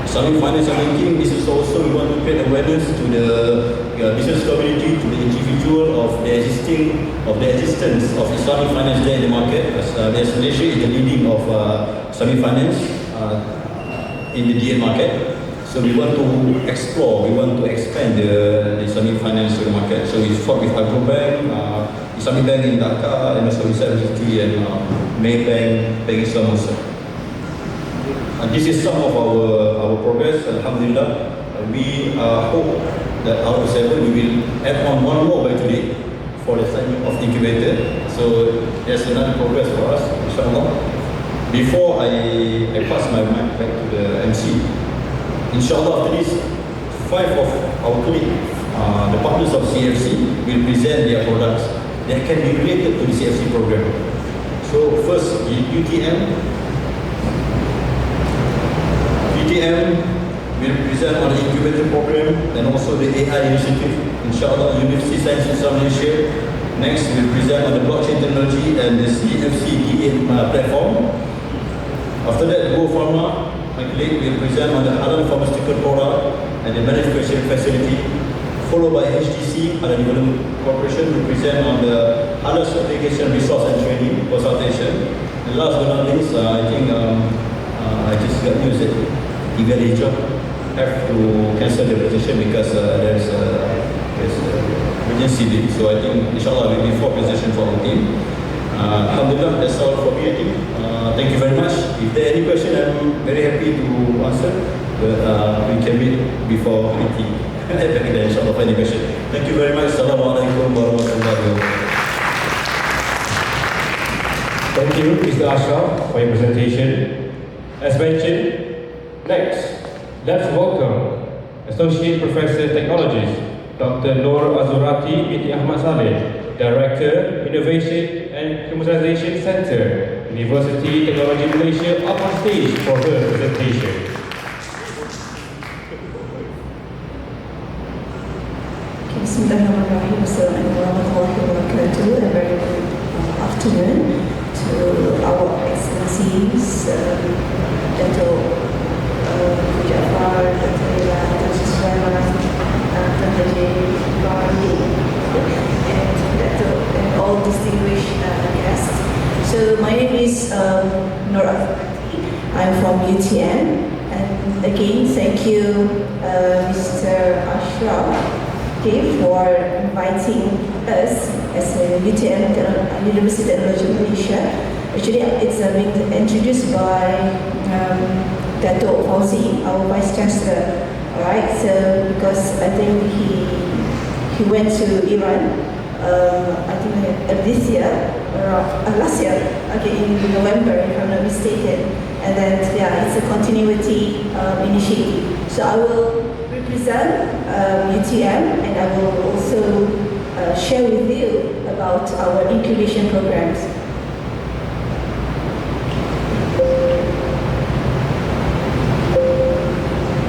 Islamic finance and banking, this is also, we want to create awareness to the business community, to the individual of the existence of Islamic finance there in the market. As Malaysia is the leading of Islamic finance in the D-8 market. So we want to explore, we want to expand the Islamic finance to the market. So we fought with Agro Bank, Islamic Bank in Dhaka, and also CEFC and Maybank, Bank Islam also. This is some of our progress, alhamdulillah. We hope that out of 7 we will add on 1 more by today for the signing of incubator. So there's another progress for us, inshallah. Before I pass my mic back to the MC, inshallah after this, 5 of our colleagues, the partners of CEFC, will present their products that can be related to the CEFC program. So first, UTM will present on the incubator program and also the AI initiative, inshallah, University Science in Malaysia. Next, we'll present on the blockchain technology and the CEFC D-8 platform. After that, Go Pharma, my colleague, will present on the halal pharmaceutical product and the manufacturing facility. Followed by HGC, Halal Development Corporation, will present on the halal certification, resource and training consultation. And last but not least, I think I just got news that TV Al-Hijrah have to cancel the presentation because there's emergency leave. So I think inshallah will be 4 presentations for our team. Alhamdulillah, that's all for me, I think. Thank you very much. If there are any questions, I'm very happy to answer. But we can meet before meeting. Inshallah, for any question. Thank you very much. Assalamualaikum warahmatullahi wabarakatuh. Thank you, Mr. Ashraf, for your presentation. As mentioned, next, let's welcome Associate Professor Technologies, Dr. Noor Azurati binti Ahmad Saleh, Director, Innovation and Commercialization Center, University Technology Malaysia, up on stage for her presentation. Bismillahirrahmanirrahim. Assalamualaikum warahmatullahi wabarakatuh. A very good afternoon to our excellencies, Dato' Jafar, Dato' Ila, Dato' Sulaiman, Dato' and all distinguished guests. So my name is Nur Afati. I'm from UTN, and again thank you, Mr. Ashraf, for inviting us as a UTN University Technology Malaysia. Actually, it's been introduced by Dato' Fauzi, our Vice Chancellor. Alright, so because I think he went to Iran, I think this year, or last year, okay, in November, if I'm not mistaken. And then, yeah, it's a continuity initiative. So I will represent UTM, and I will also share with you about our incubation programs.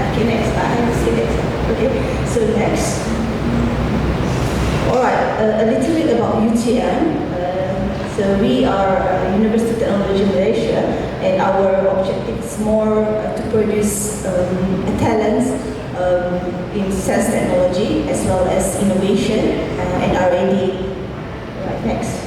Okay, next. I have to say next. Okay, so next. Alright, a little bit about UTM. So we are University of Technology Malaysia, and our objective is more to produce talents in science technology as well as innovation and R&D. Right, next.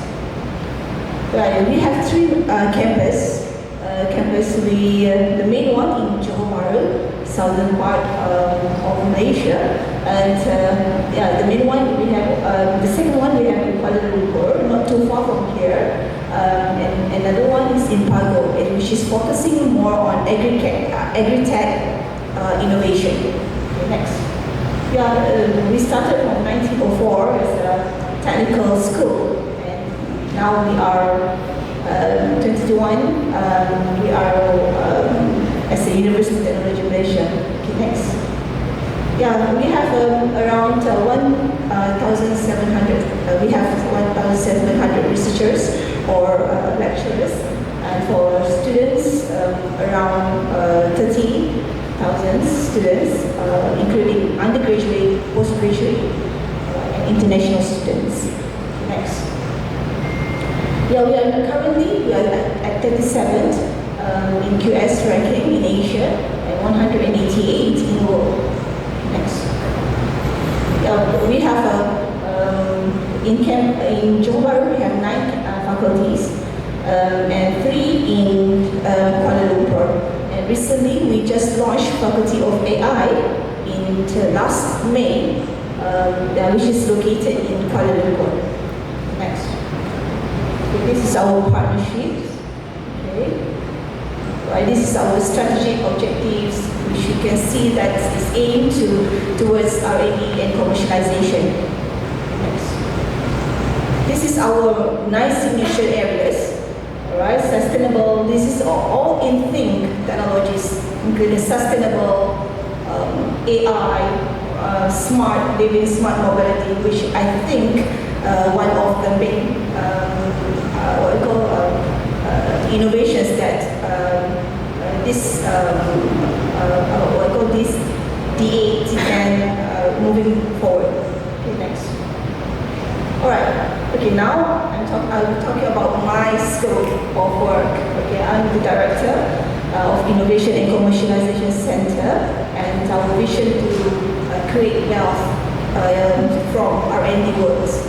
Right, we have three campuses. The main one in Johor Bahru, southern part of Malaysia, and yeah, the main one we have. The second one we have in Kuala Lumpur, not too far from here, and another one is in Pago, which is focusing more on agri-tech innovation. Okay, next. Yeah, we started from 1904 as a technical school, and now we are 21. We are as a University of Technology Malaysia. Okay, next. Yeah, we have around 1,700. We have 1,700 researchers or lecturers, and for students around 30,000 students, including undergraduate, postgraduate, and international students. Next. Yeah, we are currently at 37th in QS ranking in Asia and 188 in the world. Next. We have in Johor Bahru we have 9 faculties and 3 in Kuala Lumpur. And recently we just launched Faculty of AI in last May, which is located in Kuala Lumpur. Next. Okay, this is our partnership. Okay. Right, this is our strategic objectives, which you can see that is aimed towards R&D and commercialization. Next. This is our 9 signature areas. Alright, sustainable. This is all in think technologies, including sustainable, AI, smart living, smart mobility, which I think one of the big what we call innovations that this what we call this D-8 TTEN moving forward. Okay, next. All right. Okay, now I'm talking about my scope of work. Okay, I'm the director of Innovation and Commercialization Center, and our vision to create wealth from R&D works.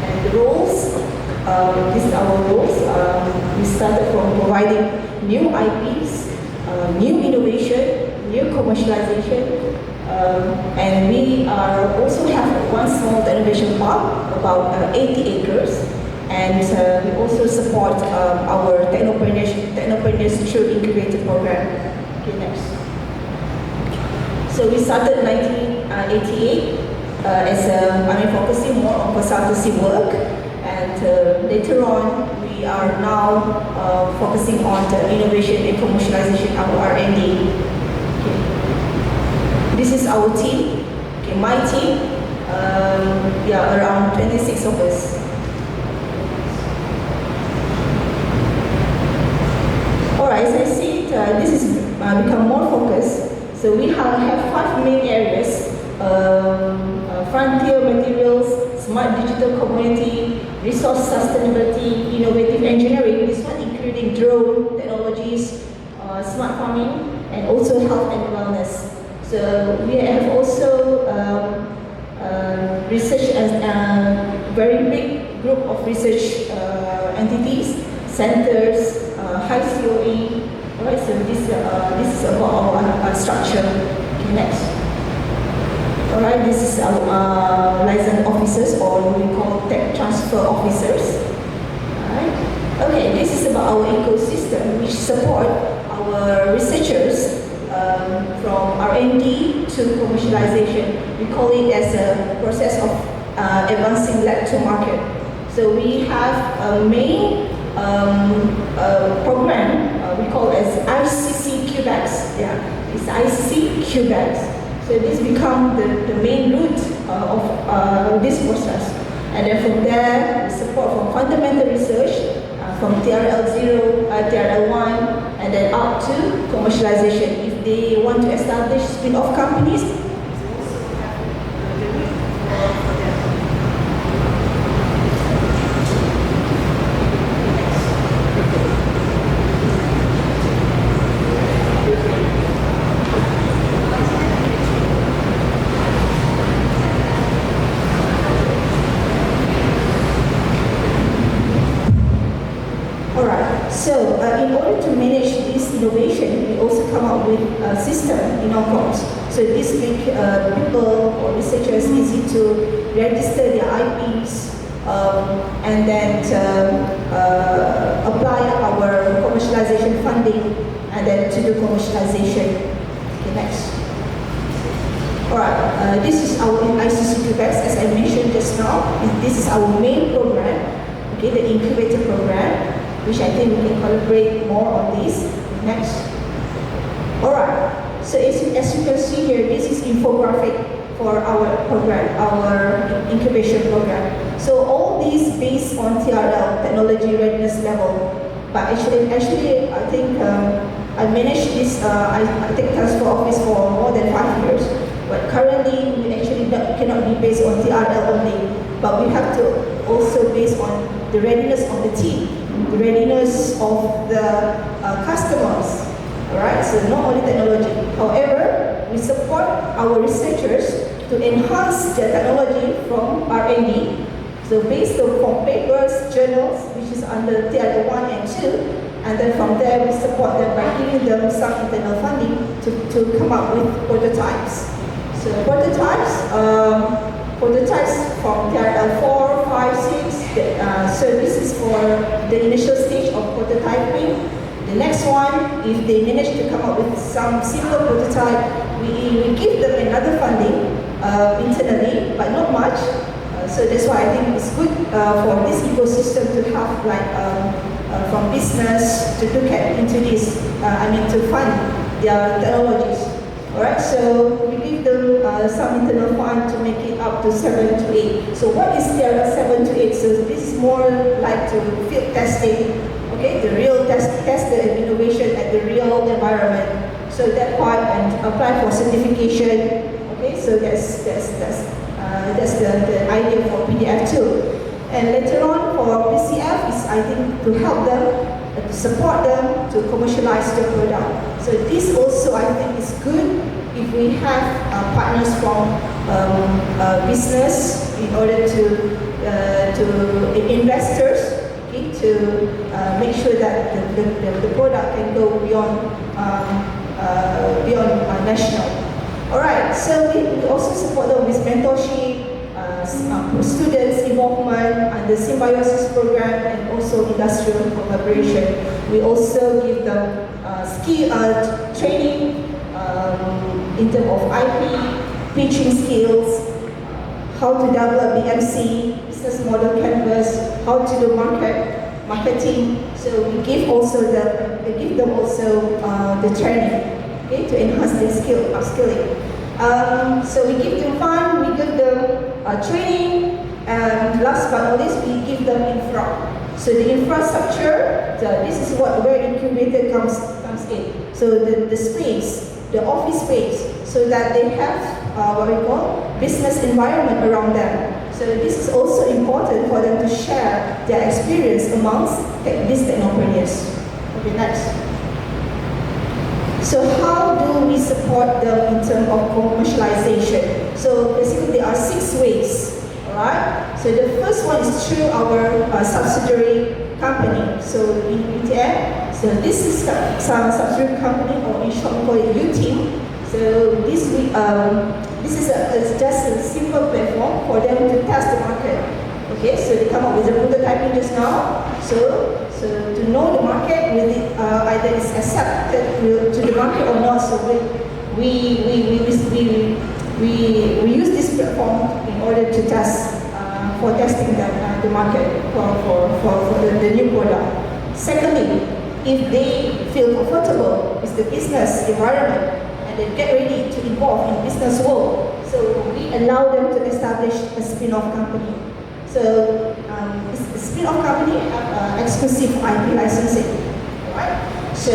And the roles. These are our roles. We started from providing new IPs, new innovation, new commercialization, and we also have one small innovation park, about 80 acres, and we also support our Technopreneurship Incubator Program. Okay, next. So we started in 1988 focusing more on consultancy work. And later on, we are now focusing on the innovation and commercialization of R&D. Okay. This is our team. Okay, my team. Around 26 of us. Alright, as I said, this is become more focused. So we have 5 main areas: frontier materials, smart digital community, resource sustainability, innovative engineering, this one including drone technologies, smart farming, and also health and wellness. So we have also research as a very big group of research entities, centers, high COE. Alright, so this is about our structure. Okay, next. Alright, this is our liaison officers, or we call tech transfer officers. Alright. Okay, this is about our ecosystem, which support our researchers from R&D to commercialization. We call it as a process of advancing lab to market. So we have a main program we call as ICC QBACs. Yeah, it's ICC QBACs. So this becomes the main root of this process. And then from there, we support from fundamental research, from TRL 0, TRL 1, and then up to commercialization. If they want to establish spin-off companies, so in order to manage this innovation, we also come up with a system in our course. So this makes people or researchers easy to register their IPs and then apply our commercialization funding and then to do commercialization. Okay, next. Alright, this is our ICC QBACs, as I mentioned just now. This is our main program, okay, the incubator program, which I think we can collaborate more on this. Next. Alright, so as you can see here, this is infographic for our program, our incubation program. So all these based on TRL, technology readiness level. But actually I think I managed this tech transfer office for more than 5 years. But currently we actually cannot be based on TRL only, but we have to also based on the readiness of the team, the readiness of the customers. Alright, so not only technology. However, we support our researchers to enhance their technology from R&D. So based on papers, journals, which is under TRL 1 and 2, and then from there we support them by giving them some internal funding to come up with prototypes. So prototypes from TRL 4, 5, 6, so this is for the initial stage of prototyping. The next one, if they manage to come up with some simple prototype, we give them another funding internally, but not much. So that's why I think it's good for this ecosystem to have like from business to look at into this, to fund their technologies. Alright, so we give them some internal fund to make it up to 7 to 8. So what is TRL 7 to 8? So this is more like to field testing, okay, the real test the innovation at the real environment. So that part, and apply for certification. Okay, so that's the idea for PDF too. And later on for PCF is, I think, to help them, to support them to commercialize the product. So this also, I think, is good if we have partners from business in order to investors, okay, to make sure that the product can go beyond national. All right, so we also support them with mentorship, students' involvement, and the symbiosis program, and also industrial collaboration. We also give them skill training in terms of IP, pitching skills, how to develop BMC, business model canvas, how to do marketing. So we give them also the training, okay, to enhance their upskilling. So we give them fund, we give them training, and last but not least, we give them infra. So the infrastructure, this is where incubator comes in. So the space, the office space, so that they have what we call business environment around them. So this is also important for them to share their experience amongst these technopreneurs. Okay, next. So how do we support them in terms of commercialization? So basically there are 6 ways, alright? So the first one is through our subsidiary company. So in UTM, so this is some subsidiary company, or in short we call it UTEAM. So this is just a simple platform for them to test the market. Okay, so they come up with the prototyping just now. So to know the market, will it, either it's accepted to the market or not. So we use this platform in order to test for testing the market for the new product. Secondly, if they feel comfortable with the business environment and they get ready to involve in business world, so we allow them to establish a spin-off company. So the spin-off company have exclusive IP licensing, right? So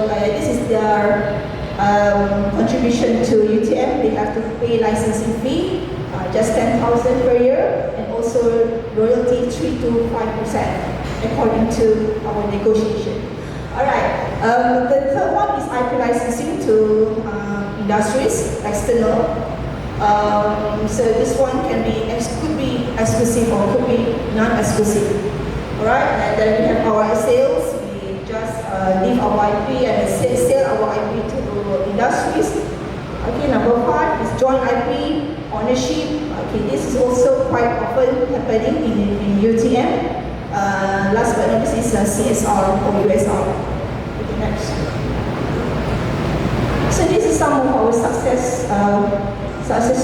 this is their contribution to UTM. They have to pay licensing fee, just 10,000 per year, and also royalty 3 to 5% according to our negotiation. All right. The third one is IP licensing to industries, external. So this one could be exclusive or could be non-exclusive. All right. And then we have our sales. We just leave our IP and sell our IP to industries. Okay. Number 5 is joint IP ownership. Okay. This is also quite often happening in UTM. Last but not least is CSR or USR. Okay, next. So this is some of our success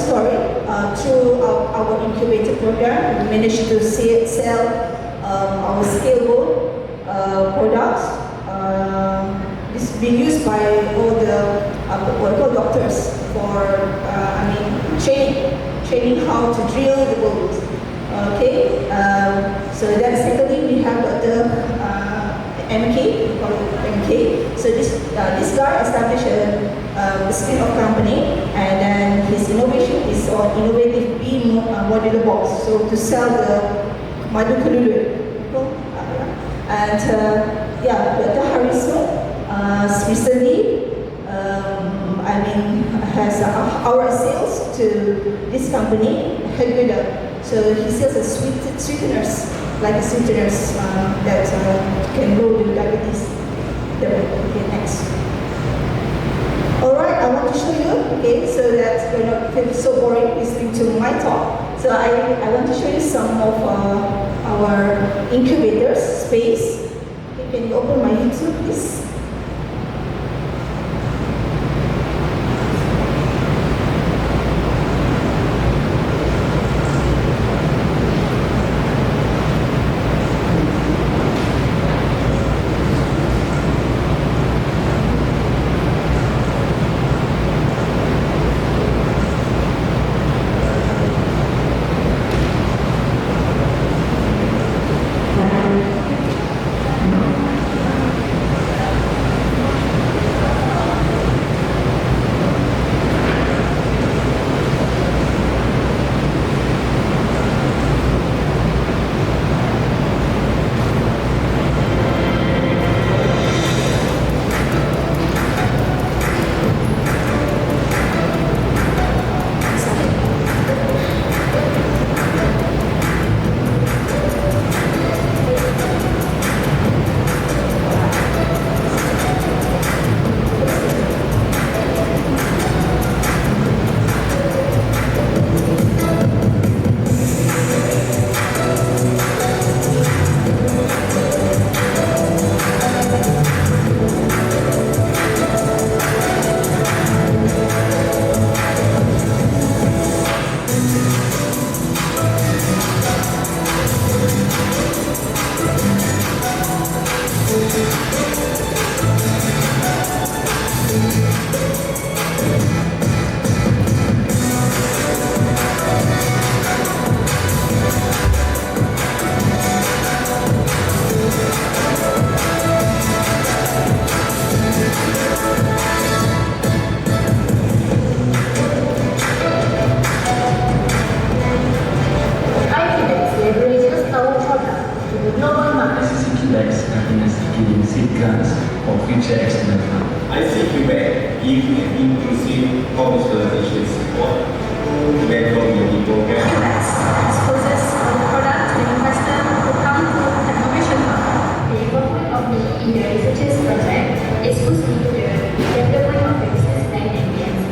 story. Through our incubator program, we managed to sell our scalable products. This is being used by all the doctors for training how to drill the bones. Okay, so then secondly we have Dr. MK, we call it MK. So this guy established a spin-off company, and then his innovation is on innovative beam modular box, so to sell the madu kelulur. And Dr. Harisma recently has our sales to this company, Al-Hidayah. So he sells sweeteners, like sweeteners that can go with diabetes. Okay, next. Alright, I want to show you, okay, so that you're not feeling so boring listening to my talk. So I want to show you some of our incubators space. Okay, can you open my YouTube, please? effective and inclusive commercialization support to the program. Exposes products and investors who come to Technovation Hub. The involvement of me in the researchers project exposed me to the development of the business plan and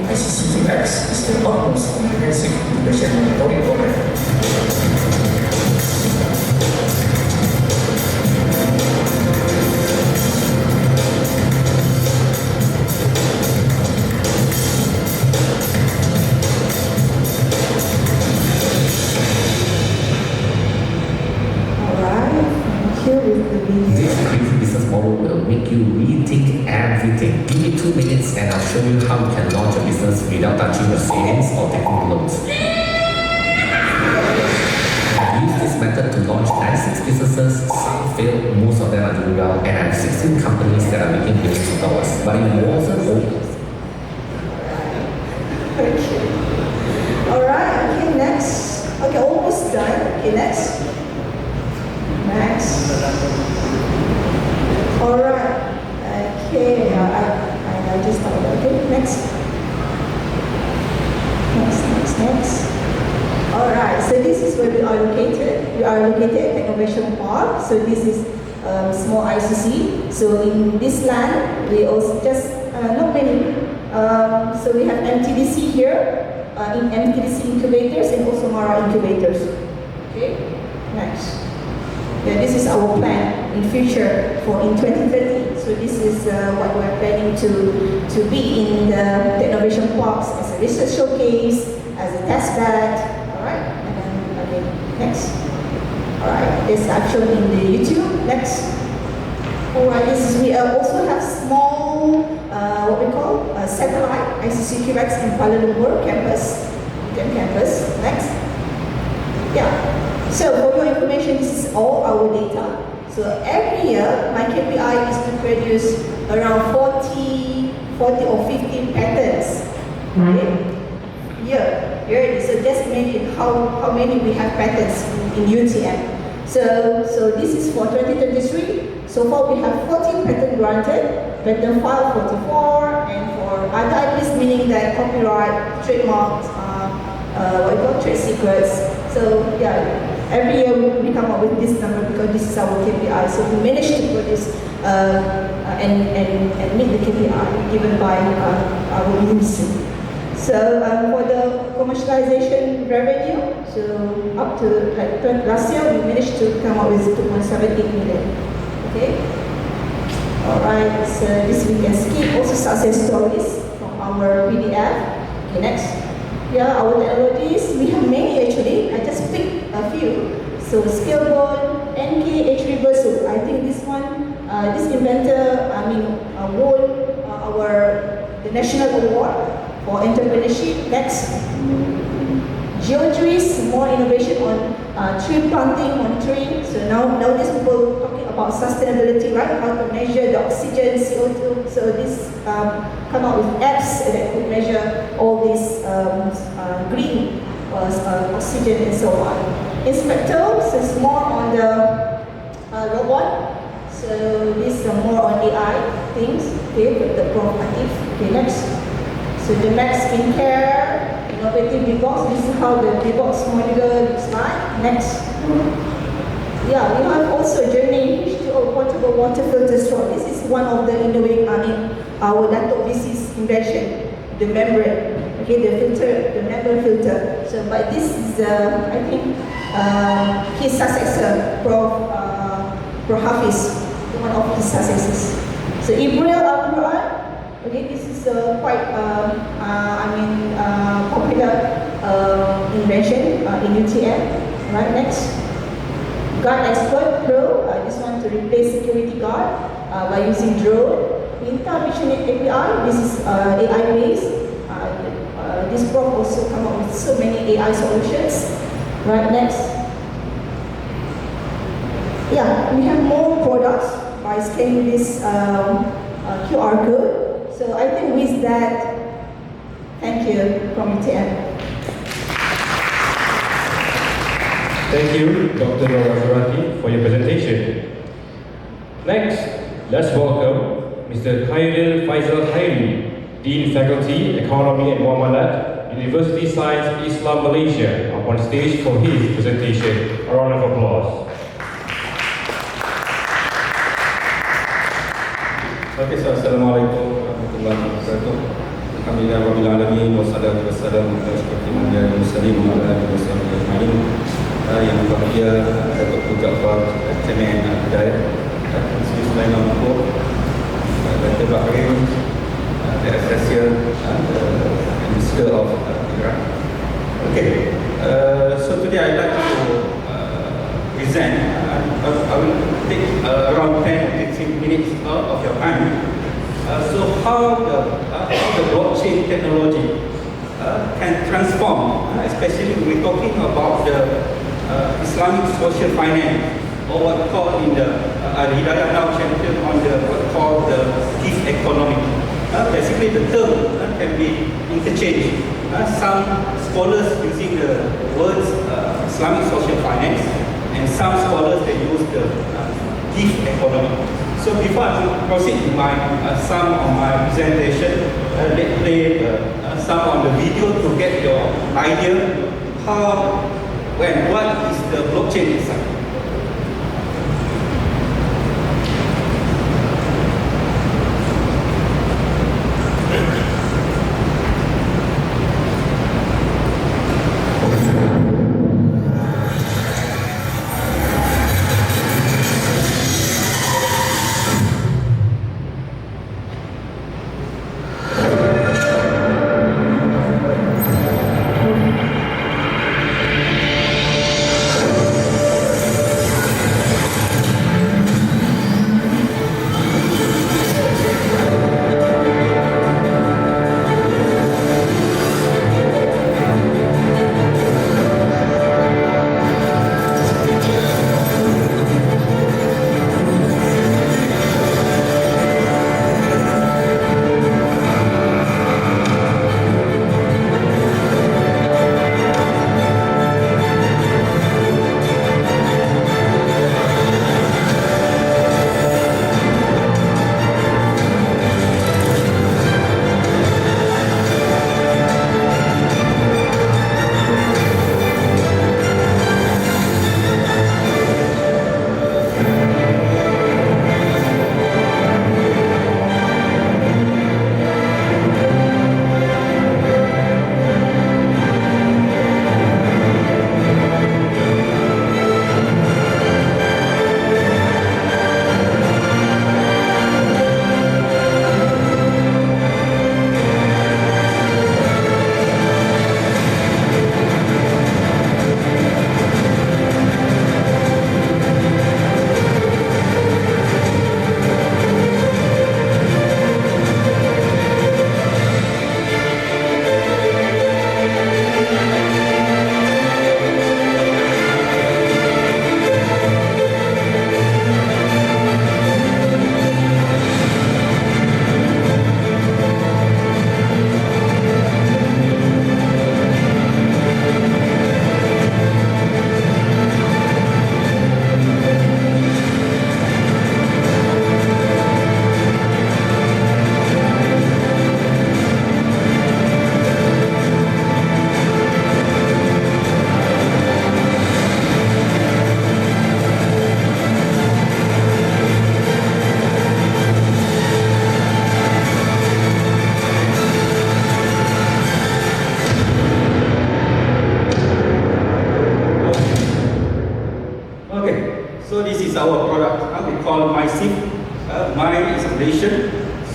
the CEFC is the purpose of the basic innovation monitoring program. This business model will make you rethink everything. Give me 2 minutes and I'll show you how you can launch a business without touching your savings or taking loans. I've used this method to launch 96 businesses. Some failed, most of them are doing well, and I have 16 companies that are making billions of dollars. But it wasn't over. Okay. Alright, okay, next. Okay, almost done. Okay, next. Next. Alright. Okay, I just thought, okay, next. Next. Alright, so this is where we are located. We are located at Technovation Park. So this is small ICC. So in this land, we also just, not many. So we have MTDC here, in MTDC incubators and also Mara incubators. Okay, next. Yeah, this is our plan in future for in 2030. So this is what we're planning to be in the Technovation Parks as a research showcase, as a test bed. All right, and then okay, next. All right, this is actually in the YouTube. Next. All right, this is we also have small what we call satellite ICC QX in Kuala Lumpur campus. Next. Yeah. So for your information, this is all our data. So every year, my KPI is to produce around 40 or 50 patents. Okay? Yeah. So just imagine how many we have patents in UTM. So this is for 2023. So far we have 14 patents granted, patent file 44, and for other IPs, meaning that copyright, trademarks, what we call trade secrets. So yeah. Every year we come up with this number because this is our KPI. So we managed to produce and meet the KPI given by our ministry. So for the commercialization revenue, so up to like last year we managed to come up with 2.78 million. Okay. All right. So this we can skip. Also success stories from our PDF. Okay. Next. Yeah, our technologies, we have many actually. I just picked a few. So scalable, NK, H reversal. I think this one, this inventor, won the national award for entrepreneurship. Next, geotrees, more innovation on tree planting, monitoring. So nowadays people talking about sustainability, right? How to measure the oxygen, CO2. So this come out with apps that could measure all these green oxygen and so on. Inspector, so it's more on the robot. So this is more on AI things. Okay, with the proactive. Okay, next. So the Max Skincare, innovative D-box. This is how the D-box modular looks like. Next. Yeah, we have also Journey H2O portable water filter straw. This is one of the our Dato' VC's invention, the membrane. Okay, the filter, the membrane filter. So, but this is, I think, his successor, Prof. Hafiz, one of his successors. So, Ibril Al-Quran. Okay, this is quite, popular invention in UTM. Right, next. Guard Expert Pro, this one to replace security guard by using drone. Vision API, this is AI based. This prof also come up with so many AI solutions. Right, next. Yeah, we have more products by scanning this QR code. So I think with that, thank you from UTM. Thank you, Dr. Norazurati, for your presentation. Next, let's welcome Mr. Khairil Faisal Khairi, Dean Faculty, Economy and Muamalat, University Science Islam Malaysia, up on stage for his presentation. A round of applause. Okay, so Assalamualaikum warahmatullahi wabarakatuh. Alhamdulillah rabbil alamin wassalatu wassalamu ala asyrafil anbiya'i wal mursalin wa ala alihi wasahbihi ajma'in. Yang berbahagia Dr. Jaafar Chairman Al-Hidayah, Sri Sulaiman Mahmud, Dr. Bahrain, the Associate Minister of Iran. Okay, so today I'd like to present. I will take around 10 or 15 minutes of your time. So how the blockchain technology can transform, especially we're talking about the Islamic social finance, or what we call in the Al-Hidayah now champion on the what called the gift economy. Basically the term can be interchanged. Some scholars using the words Islamic social finance, and some scholars they use the gift economy. So before I proceed to my some of my presentation, let's play some on the video to get your idea how, when, what is the blockchain itself.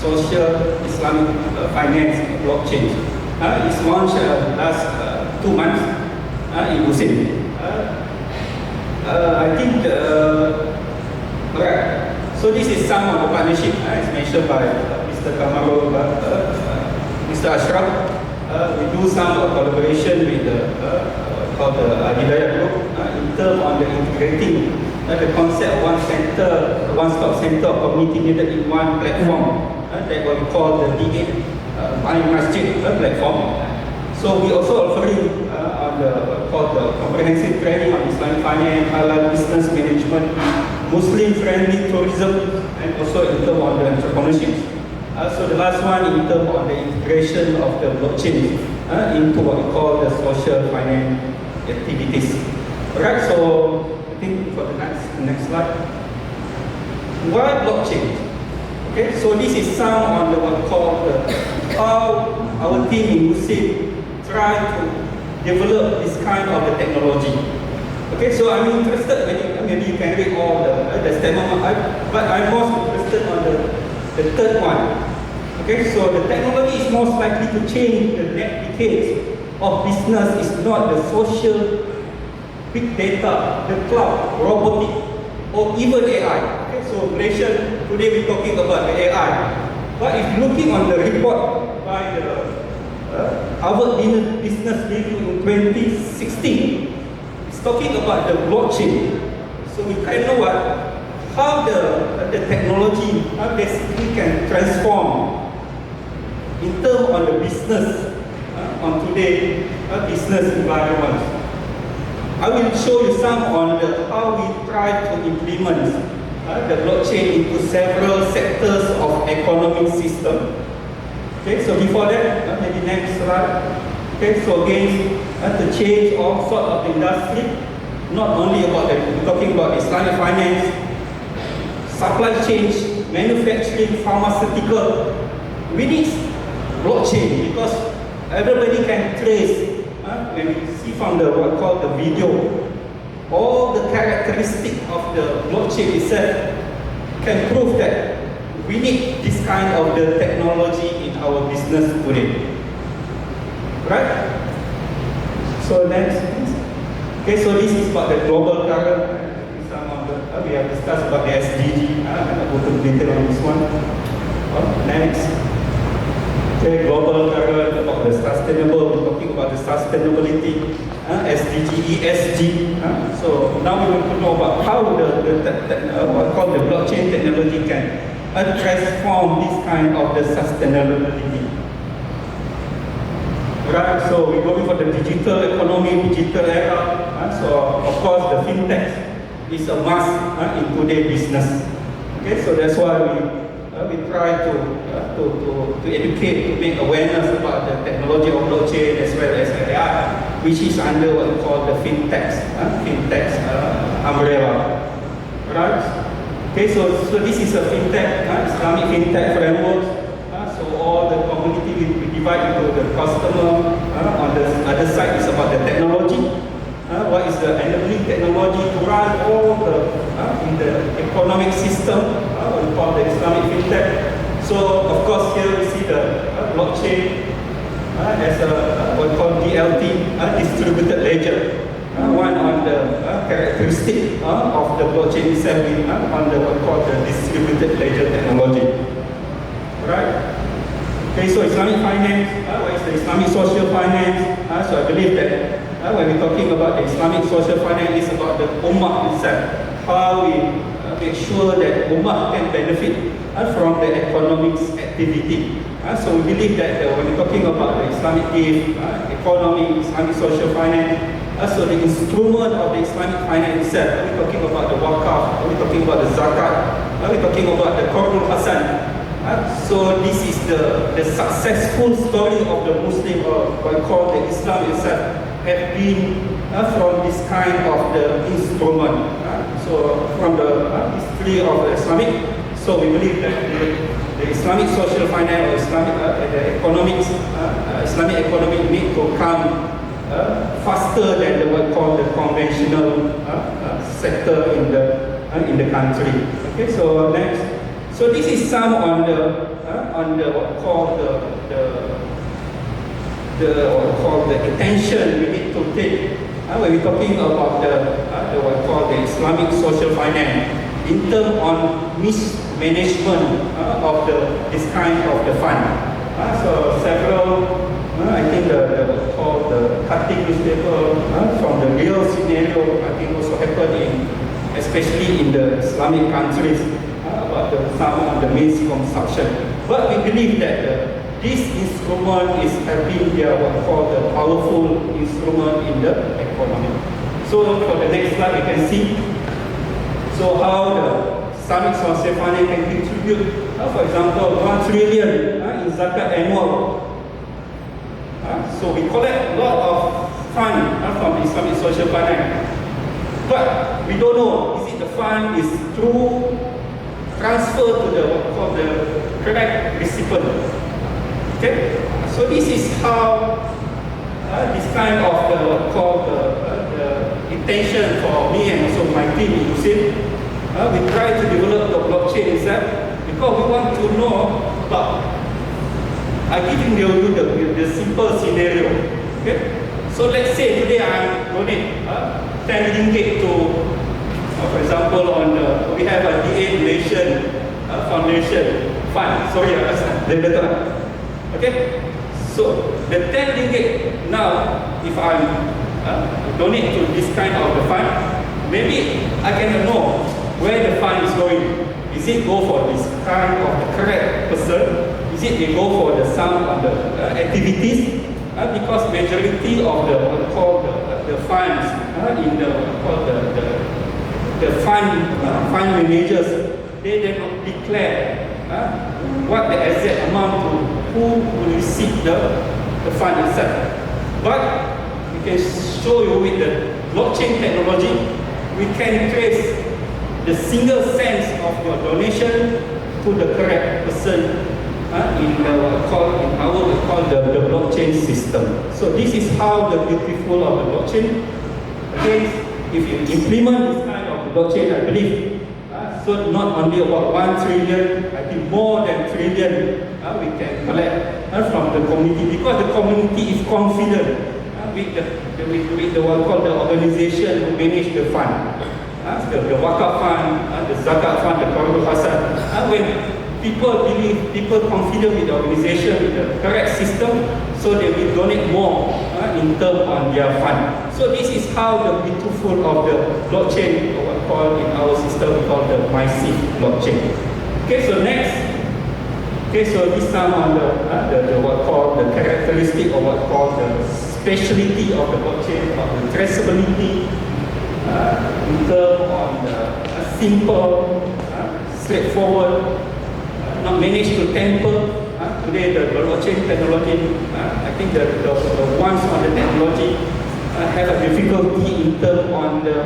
Social Islamic Finance Blockchain. It's launched last 2 months in Busan. I think, right. So this is some of the partnership as mentioned by Mr. Kamarul, Mr. Ashraf. We do some collaboration with the called the Al-Hidayah Group in terms on the integrating the concept of one center, one-stop center of community needed in one platform. That what we call the D-8 Masjid platform. So we also offering on the called the comprehensive training on Islamic finance, halal business management, Muslim-friendly tourism, and also in terms of the entrepreneurship. So the last one in terms of the integration of the blockchain into what we call the social finance activities. Alright, so I think for the next slide. Why blockchain? Okay, so this is some on the what we call how our team in USIP try to develop this kind of the technology. Okay, so I'm interested when maybe you can read all the statement, but I'm most interested on the third one. Okay, so the technology is most likely to change the next decades of business is not the social, big data, the cloud, robotic, or even AI. Okay, so Malaysia, today we're talking about the AI. But if looking on the report by the Harvard Business Review in 2016, it's talking about the blockchain. So we kind of know how the technology basically can transform in terms of the business on today business environment. I will show you some on how we try to implement the blockchain into several sectors of economic system. Okay, so before that, maybe next slide. Okay, so again, to change all sort of industry, not only about we're talking about Islamic finance, supply chain, manufacturing, pharmaceutical. We need blockchain because everybody can trace. When we see from the what called the video, all the characteristics of the blockchain itself can prove that we need this kind of the technology in our business today. Right? So next. Okay, so this is about the global current. Some of the we have discussed about the SDG. I'm not going to detail on this one. Next. Okay, global current about the sustainable. We're talking about the sustainability, SDG, ESG. So now we want to know about how what called the blockchain technology can transform this kind of the sustainability. Right, so we're going for the digital economy, digital era. So of course the fintech is a must in today's business. Okay, so that's why we try to educate, to make awareness about the technology of blockchain as well as AI, which is under what we call the fintech umbrella. Right? Okay, so this is a fintech, Islamic fintech framework. So all the community will be divided into the customer. On the other side is about the technology. What is the enabling technology to run all in the economic system? What we call the Islamic fintech. So of course here we see the blockchain as what we call DLT, distributed ledger. One of the characteristic of the blockchain itself on the what we call the distributed ledger technology. Right? Okay, so Islamic finance, what is the Islamic social finance? So I believe that when we're talking about the Islamic social finance, it's about the ummah itself. How we make sure that ummah can benefit from the economic activity. So we believe that when we're talking about the Islamic gift, economy, Islamic social finance, so the instrument of the Islamic finance itself, we're talking about the wakaf, we're talking about the zakat, we're talking about the Qardul Hasan. So this is the successful story of the Muslim, or what we call the Islam itself, have been from this kind of the instrument. So from the history of the Islamic, so we believe that the Islamic social finance or Islamic the economics, Islamic economic need to come faster than the what we call the conventional sector in the country. Okay, so next. So this is some on the what we call the attention we need to take when we're talking about the what we call the Islamic social finance in terms on mismanagement of this kind of the fund. So several I think the what we call the cutting newspaper from the real scenario I think also happened especially in the Islamic countries. About some of the misconception. But we believe that this instrument is having what we call the powerful instrument in the economy. So for the next slide, we can see so how the Islamic social finance can contribute, for example, 1 trillion in zakat annual. So we collect a lot of fund from Islamic social finance. But we don't know, is it the fund is through transfer to the what called the correct recipient. Okay? So this is how this kind of the what called the intention for me and also my team in USIP. We try to develop the blockchain itself because we want to know about. I give you the simple scenario. Okay? So let's say today I donate 10 ringgit to, for example, on we have a D-8 Malaysian Foundation Fund. Sorry, okay? So the 10 ringgit now, if I donate to this kind of the fund, maybe I cannot know where the fund is going. Is it go for this kind of the correct person? Is it they go for the some of the activities? Because majority of the what called the funds in the what called the fund managers, they did not declare what the exact amount to who will receive the fund itself. But we can show you with the blockchain technology, we can trace the single sense of your donation to the correct person in the the blockchain system. So this is how the beautiful of the blockchain. Again, if you implement this kind of blockchain, I believe, so not only about 1 trillion, I think more than trillion we can collect from the community, because the community is confident with the what called the organization who manage the fund, the wakaf fund, the zakat fund, the Qarul Hasan. When people believe, people confident with the organization, with the correct system, so they will donate more in terms on their fund. So this is how the beautiful of the blockchain, or what called in our system, we call the MySIF blockchain. Okay, so next, okay, so this time on the what called the characteristic, or what called the speciality of the blockchain, of the traceability, in terms on the simple, straightforward, not managed to tamper. Today the blockchain technology, I think the ones on the technology have a difficulty in terms on the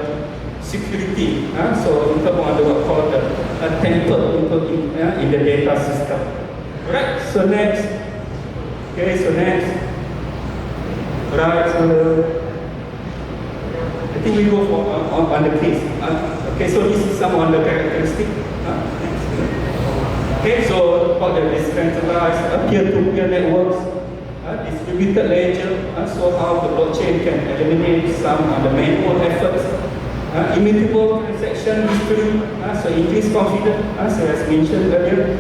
security. So in terms on the what called the tamper in the data system. Right. So next. Okay. So next. Right. So I think we go for on the case. Okay. So this is some on the characteristic. Okay, so about the decentralized peer-to-peer networks, distributed ledger, so how the blockchain can eliminate some of the manual efforts, immutable transaction history, so increase confidence, so as mentioned earlier,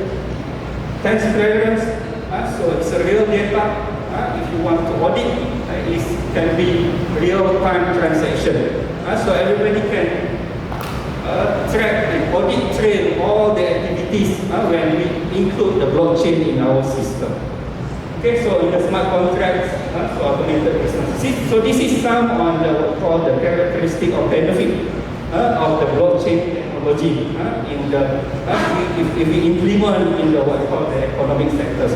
transparency, so it's a real data. If you want to audit, it can be real-time transaction, so everybody can track and audit trail all the activities when we include the blockchain in our system. Okay, so in the smart contracts, so automated business. So this is some on the what called the characteristic or benefit of the blockchain technology in the if we implement in the what called the economic sectors.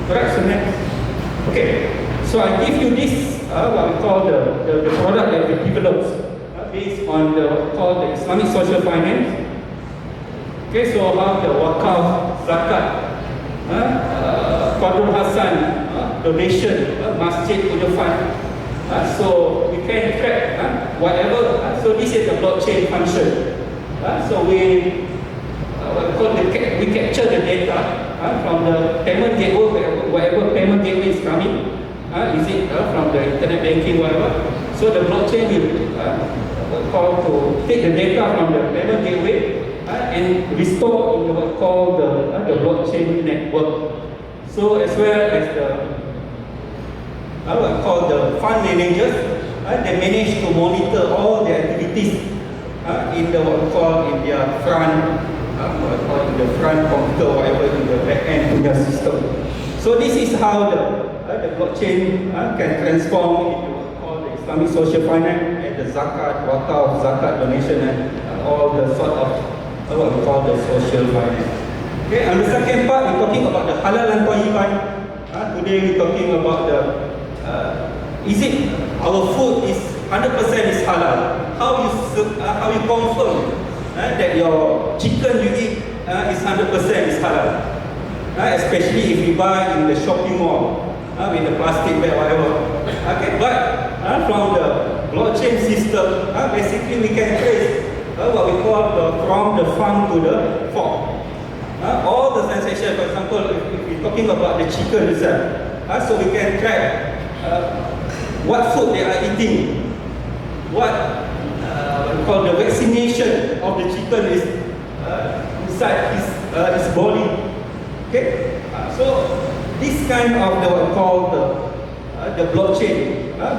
Correct. So next. Okay. So I give you this what we call the product that we developed. Based on the what called the Islamic social finance. Okay, so how the wakaf, zakat, Qarul Hasan, donation, masjid punya fund. So we can track whatever. So this is the blockchain function. So we we capture the data from the payment gateway, whatever payment gateway is coming. Is it from the internet banking, whatever. So the blockchain will called to take the data from the payment gateway and restore in what called the blockchain network. So as well as the what called the fund managers, they manage to monitor all the activities in the what called in their front, in the front computer, whatever in the back end in their system. So this is how the blockchain can transform into what called the Islamic social finance, and the zakat, wakaf, zakat donation, and all the sort of what we call the social finance. Okay, and the second part, we're talking about the halal and thayyiban. Today we're talking about the, is it our food is 100% is halal? How you confirm that your chicken you eat is 100% is halal? Especially if you buy in the shopping mall with the plastic bag, whatever. Okay, but from the blockchain system, basically we can trace what we call from the farm to the fork. All the transactions, for example, if we're talking about the chicken itself, so we can track what food they are eating, what we call the vaccination of the chicken is inside his body. Okay, so this kind of what we call the blockchain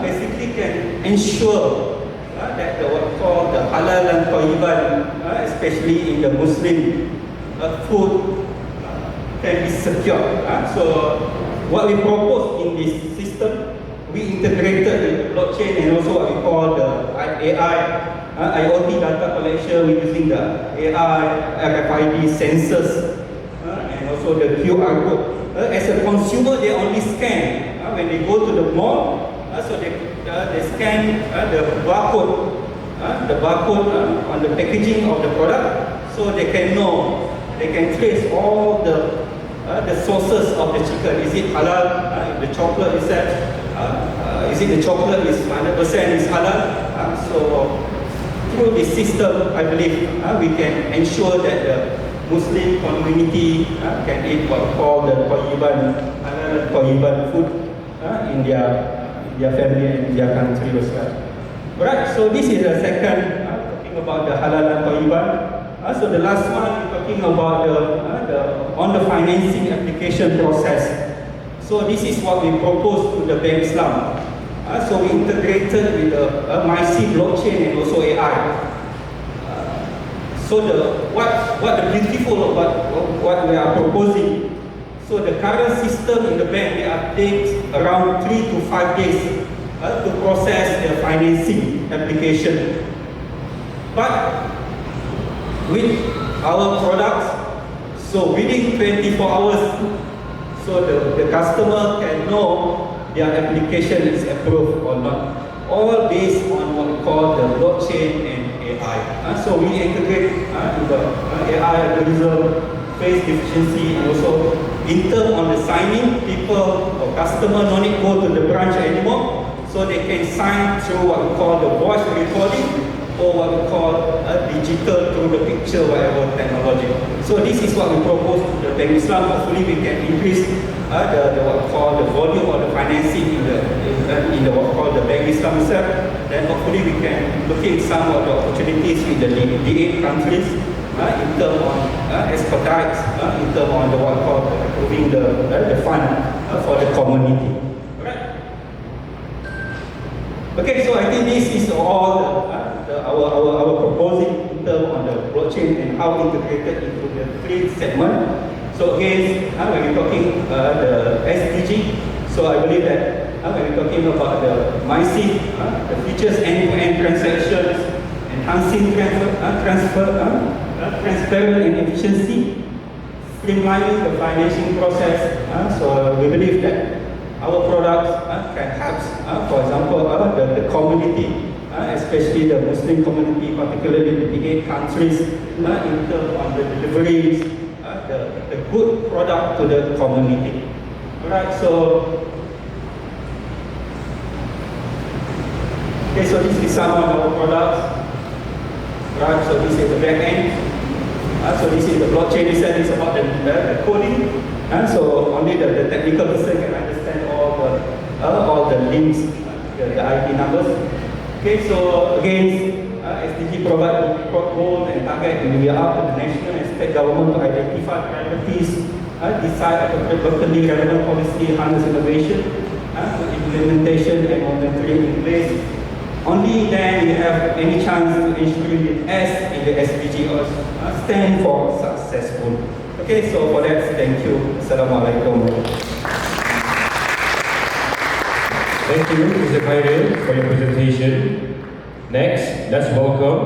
basically can ensure that what we call the halal and thayyiban, especially in the Muslim food, can be secure. So what we propose in this system, we integrated the blockchain and also what we call the AI, IoT data collection. We're using the AI, RFID sensors, and also the QR code. As a consumer, they only scan when they go to the mall. So they scan the barcode on the packaging of the product, so they can know, they can trace all the sources of the chicken. Is it halal? If the chocolate is is it the chocolate is 100% is halal? So through this system, I believe we can ensure that the Muslim community can eat what we call the thayyiban food in their family and their country as well. Right, so this is the second, talking about the halal and thayyiban. So the last one, we're talking about on the financing application process. So this is what we propose to the Bank Islam. So we integrated with the MyC blockchain and also AI. So what the beautiful about what we are proposing. So the current system in the bank, they take around 3 to 5 days to process the financing application. But with our products, so within 24 hours, so the customer can know their application is approved or not. All based on what we call the blockchain and AI. So we integrate in the AI algorithm, face efficiency, and also in terms on the signing, people or customer no need go to the branch anymore, so they can sign through what we call the voice recording or what we call digital through the picture, whatever technology. So this is what we propose to the Bank Islam. Hopefully we can increase the what we call the volume of the financing in the what we call the Bank Islam itself. Then hopefully we can look at some of the opportunities with the D-8 countries in terms of expedite, in terms of the what we call approving the fund for the community. Right. Okay, so I think this is all our proposing in terms of the blockchain and how integrated into the 3 segments. So again, when we're talking the SDG, so I believe that when we're talking about the MyC, the features end-to-end transactions, enhancing transparent and efficiency, streamlining the financing process. So we believe that our products can help, for example, the community, especially the Muslim community, particularly the D-8 countries, in terms of the deliveries, the good product to the community. Alright, so so this is some of our products. Right, so this is the back end. So this is the blockchain itself, is about the coding. So only the technical person can understand all the links, the IP numbers. Okay, so again, SDG provide goal and target, and we are up to the national and state government to identify priorities, decide locally relevant policy, harness innovation, implementation and monitoring in place. Only then we have any chance to ensure the S in the SDG or stand for successful. Okay, so for that, thank you. Assalamualaikum. Thank you, Mr. Khairil, for your presentation. Next, let's welcome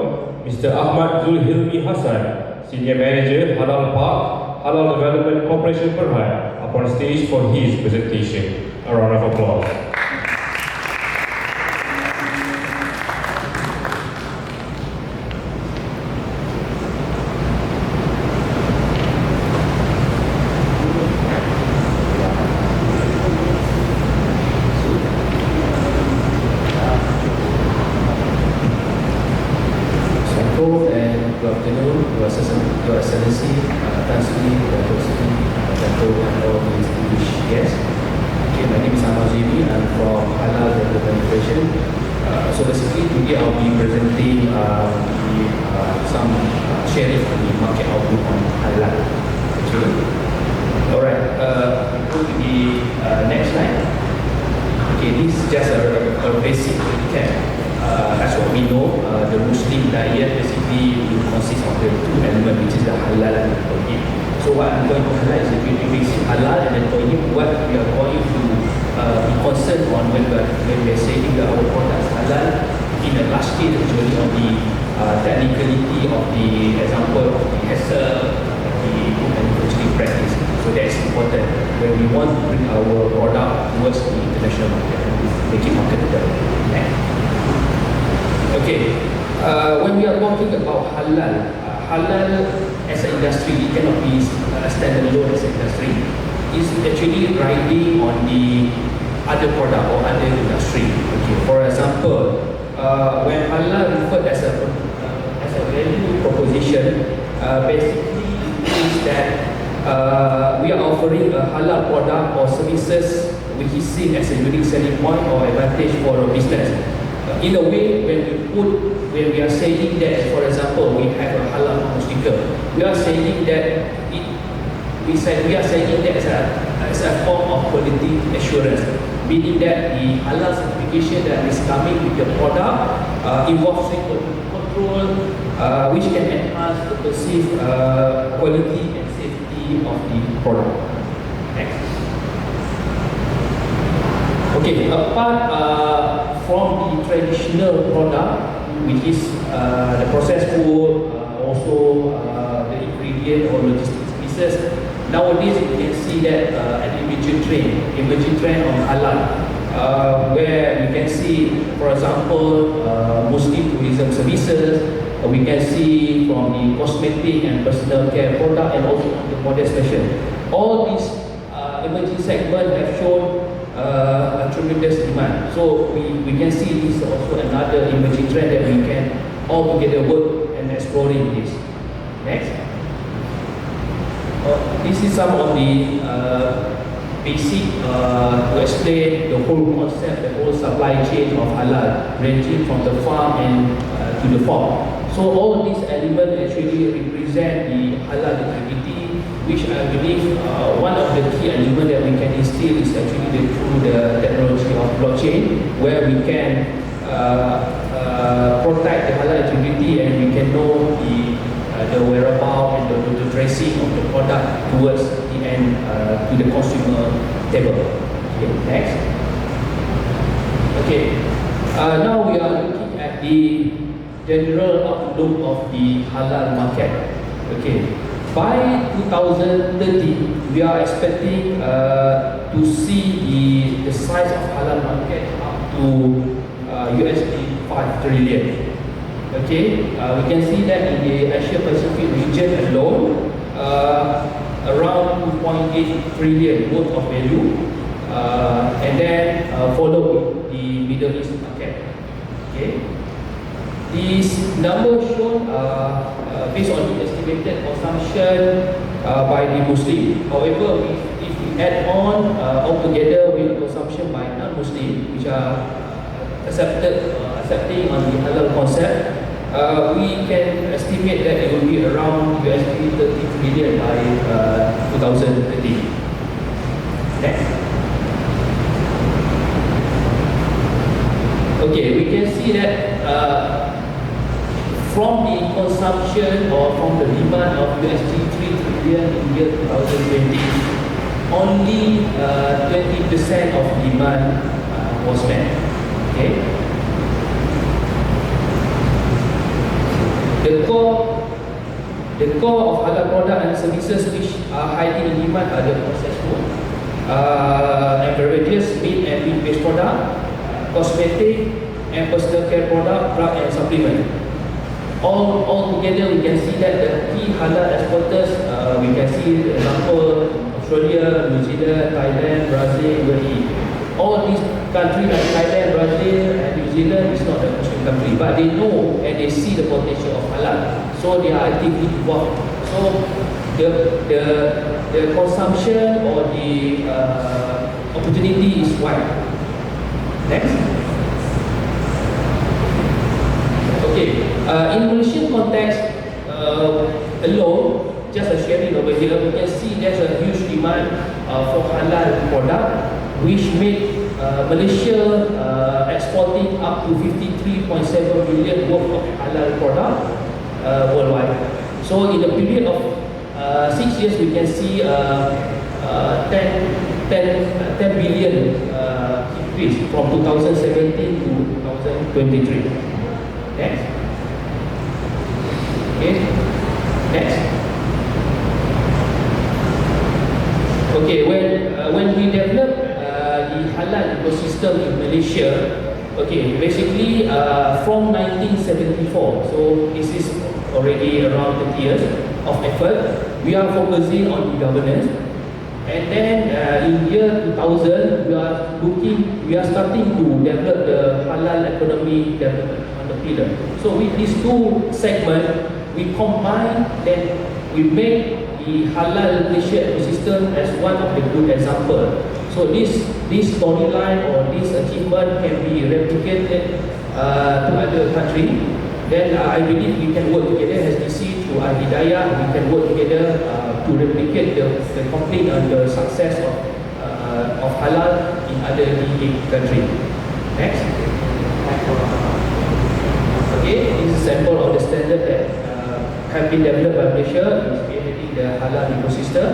Mr. Ahmad Zulhilmi Hassan, Senior Manager, Halal Park, Halal Development Corporation Perhai, upon stage for his presentation. A round of applause. Good afternoon, Your Excellency, Tan Sri, Dato' Sri, Dato' and all the distinguished guests. Okay, my name is Ahmad Zimi. I'm from Halal Development Corporation. So basically today I'll be presenting some sharing on the market outlook on halal. Okay. Alright, go to the next slide. Okay, this is just a basic recap. As what we know, the Muslim diet basically consists of the two elements, which is the halal and the tauhid. So what I'm going to highlight is the very basic halal and the tauhid. What we are going to be concerned on when we are saying that our products halal, in the last stage actually on the technicality of the example of the hassle, the manufacturing practice. So that's important when we want to bring our product towards the international market and make it marketable. Okay, when we are talking about halal, halal as an industry, it cannot be standalone as an industry. It's actually riding on the other product or other industry. Okay, for example, when halal referred as a value proposition, basically it means that we are offering a halal product or services which is seen as a unique selling point or advantage for a business. In a way, when we are saying that, for example, we have a halal sticker, we are saying that we are saying that as a form of quality assurance, meaning that the halal certification that is coming with the product involves control, which can enhance the perceived quality and safety of the product. Next. Okay, apart from the traditional product, which is the processed food, also the ingredient or logistics pieces, nowadays you can see that an emerging trend on halal, where we can see, for example, Muslim tourism services. We can see from the cosmetic and personal care product, and also the modest fashion. All these emerging segments have shown a tremendous demand. So we can see this is also another emerging trend that we can all together work and exploring this. Next. This is some of the basic to explain the whole concept, the whole supply chain of halal, ranging from the farm and to the fork. So all these elements actually represent the halal integrity, which I believe one of the key elements that we can instill is actually through the technology of blockchain, where we can protect the halal integrity and we can know the whereabouts and the tracing of the product towards the end to the consumer table. Okay, next. Okay, now we are looking at the general outlook of the halal market. Okay, by 2030, we are expecting to see the size of halal market up to USD 5 trillion. Okay, we can see that in the Asia Pacific region alone, around 2.8 trillion worth of value, and then followed the Middle East market. Okay, these numbers shown based on the estimated consumption by the Muslim. However, if we add on altogether with consumption by non-Muslim, which are accepting on the halal concept, we can estimate that it will be around USD 30 trillion by 2030. Next. Okay, we can see that from the consumption or from the demand of USD 3 trillion in year 2020, only 20% of demand was met. Okay. The The core of halal product and services which are highly in demand are the processed food, and beverages, meat and meat-based product, cosmetic and personal care product, drug and supplement. All together, we can see that the key halal exporters, we can see example Australia, New Zealand, Thailand, Brazil, UAE. All these countries like Thailand, Brazil and New Zealand is not a Muslim country, but they know and they see the potential of halal, so they are actively involved. So the consumption or the opportunity is wide. Next. Okay, in Malaysian context alone, just a sharing over here, we can see there's a huge demand for halal product, which made Malaysia exporting up to 53.7 billion worth of halal product worldwide. So in the period of 6 years, we can see 10 billion increase from 2017 to 2023. Next. Okay. Next. Okay. When we develop the halal ecosystem in Malaysia, okay, basically from 1974, so this is already around 30 years of effort. We are focusing on the governance, and then in year 2000, we are starting to develop the halal economy development on the pillar. So with these two segments, we combine, then we make the halal Malaysia ecosystem as one of the good examples. So this storyline or this achievement can be replicated to other countries. Then I believe we can work together as DC through Al-Hidayah. We can work together to replicate the complete and the success of halal in other D8 countries. Next. Okay, this is a sample of the standard that have been developed by Malaysia in spearheading the halal ecosystem.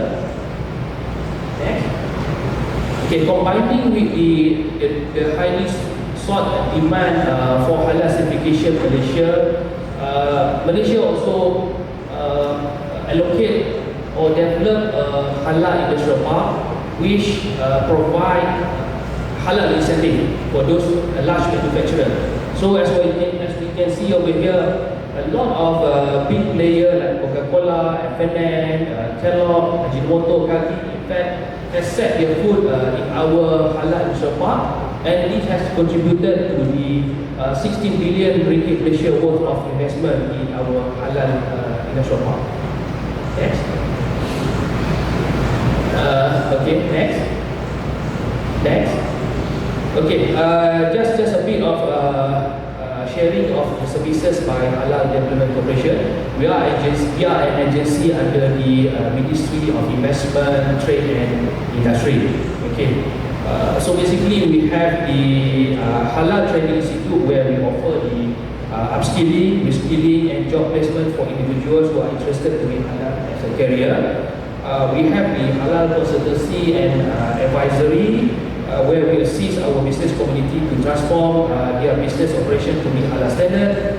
Next. Okay, combining with the highly sought demand for halal certification Malaysia, Malaysia also allocate or develop a halal industrial park which provide halal incentive for those large manufacturers. So as we can see over here, a lot of big players like Coca-Cola, F&N, Kellogg, Ajinomoto, Kaki, in fact, has set their foot in our halal industrial park, and this has contributed to the 16 billion ringgit Malaysia worth of investment in our halal industrial park. Next. Okay, next. Next. Okay, just a bit of sharing of services by Halal Development Corporation. We are an agency under the Ministry of Investment, Trade and Industry. Okay. So basically, we have the Halal Training Institute where we offer the upskilling, reskilling and job placement for individuals who are interested to be halal as a career. We have the Halal Consultancy and Advisory where we assist our business community to transform their business operation to meet halal standard.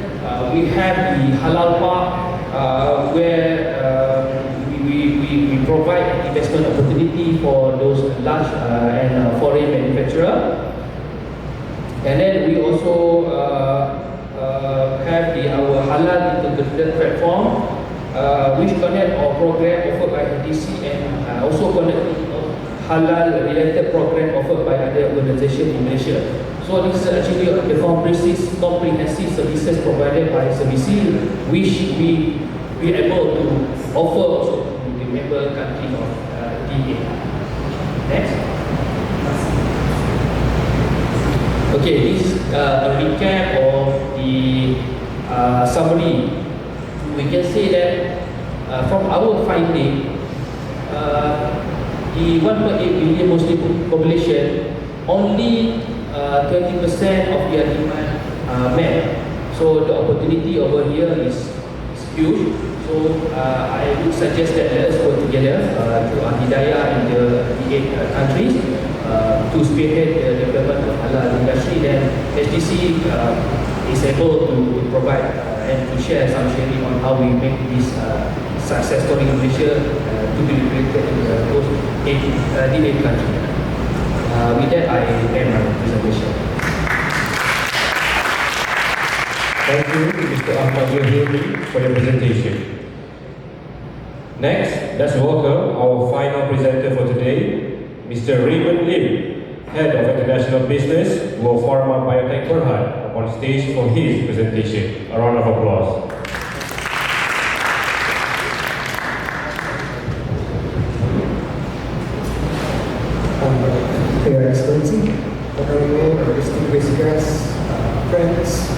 We have the Halal Park where we provide investment opportunity for those large and foreign manufacturers. And then we also have our Halal Integrated Platform which connect our program offered by DC and also connect halal related program offered by other organizations in Malaysia. So this is actually the comprehensive services provided by CEFC, which we are able to offer also to the member country of D8. Next. Okay, this is a recap of the summary. We can say that from our finding, the 1.8 billion Muslim population, only 20% of their demand met. So the opportunity over here is huge. So I would suggest that let us work together to Al-Hidayah in the D8 countries to spearhead the development of halal industry. Then HDC is able to provide and to share some sharing on how we make this success story in Malaysia to be replicated in those D-8 countries. With that, I end my presentation. Thank you, Mr. Ahmad Yohiri, for your presentation. Next, let's welcome our final presenter for today, Mr. Raymond Lim, Head of International Business, World Pharma Biotech Berhad, upon stage for his presentation. A round of applause. Your Excellency, honorable distinguished guests, friends,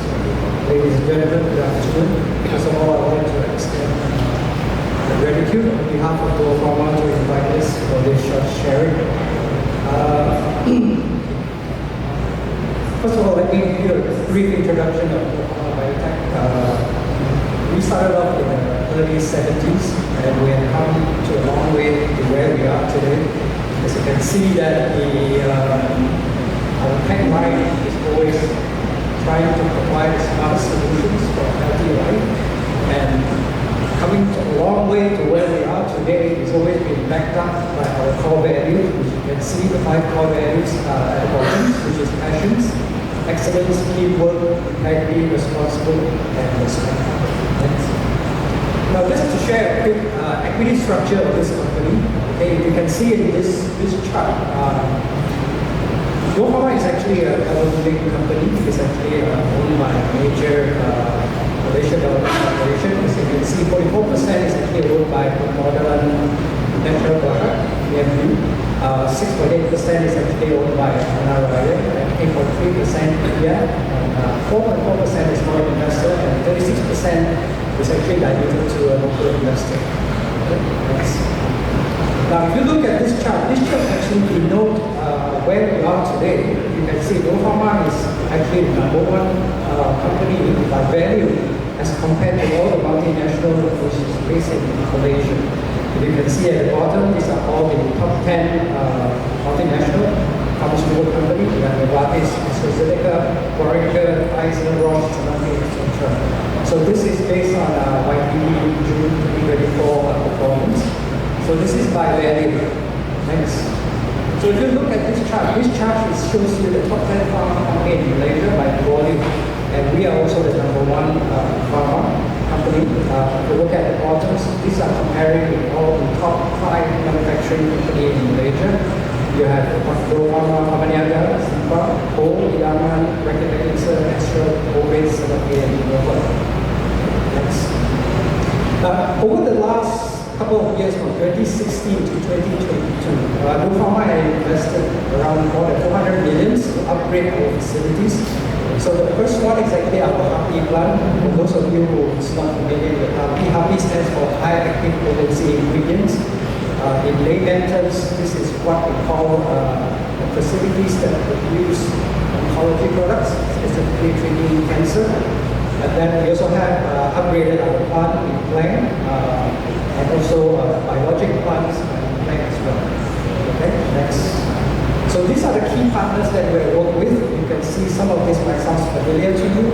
ladies and gentlemen, good afternoon. First of all, I want to extend gratitude on behalf of World Pharma to invite us for this short sharing. First of all, let me give you a brief introduction of World Pharma Biotech. We started off in the early 70s and we have come to a long way to where we are today. As you can see that our tagline is always trying to provide smart solutions for a healthy life, and coming a long way to where we are today is always been backed up by our core values, which you can see the 5 core values at the bottom, which is passions, excellence, teamwork, integrity, responsible, and respect. Now, just to share a quick equity structure of this company, okay, you can see in this chart, World Pharma is actually a big company. It's actually owned by a major Malaysian corporation. As you can see, 44% is actually owned by Modern Natural Berhad, EMU. 6.8% is actually owned by Al-Hidayah, and 8.3% India, and 4.4% is foreign investor, and 36% is actually diluted to a local investor. Okay, next. Now, if you look at this chart actually denotes where we are today. You can see World Pharma is actually the #1 company by value as compared to all the multinationals which is based in Malaysia. You can see at the bottom, these are all the top 10 multinational pharmaceutical companies. We have Novartis, AstraZeneca, Boehringer, Pfizer, Roche, Sanofi, etc. So this is based on YTD June 2024 performance. So this is by value. Next. So if you look at this chart shows you the top 10 pharma company in Malaysia by volume. And we are also the #1 pharma company. If you look at the bottoms, these are comparing with all the top 5 manufacturing companies in Malaysia. You have World Pharma, Al-Hidayah, Islamic, Reckitt, Astra, Ovid, Sanofi, and Novo. Next. Over the last couple of years, from 2016 to 2022, World Pharma had invested around more than 400 million to upgrade our facilities. So the first one is actually our HAPI plant. For those of you who are not familiar with HAPI, HAPI stands for High Active Potency Ingredients. In layman terms, this is what we call facilities that produce oncology products, specifically treating cancer. And then we also have upgraded our plant in Klang, and also biologic plants in Klang as well. Okay, next. So these are the key partners that we work with. You can see some of this might sound familiar to you.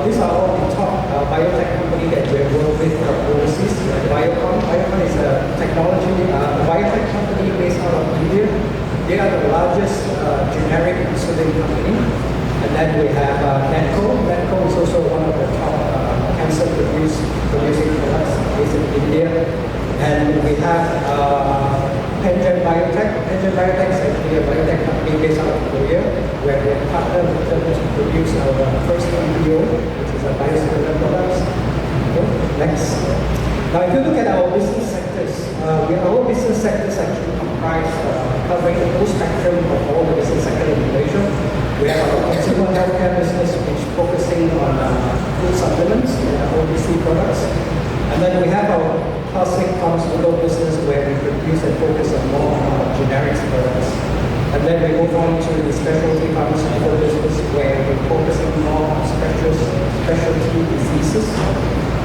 These are all the top biotech company that we work with overseas. Biocon is a technology, a biotech company based out of India. They are the largest generic insulin company. And then we have Natco. Natco is also one of the top cancer producing products based in India. And we have Pengen Biotech. Pengen Biotech is actually a biotech company based out of Korea, where we partner with them to produce our first MPO, which is a biosimilar products. Okay, next. Now, if you look at our business sectors, our business sectors actually comprise covering the whole spectrum of all the business sectors in Malaysia. We have our consumer healthcare business, which is focusing on food supplements and OTC products. And then we have our classic pharmaceutical business where we produce and focus on more generics products. And then we move on to the specialty pharmaceutical business where we're focusing more on specialty diseases.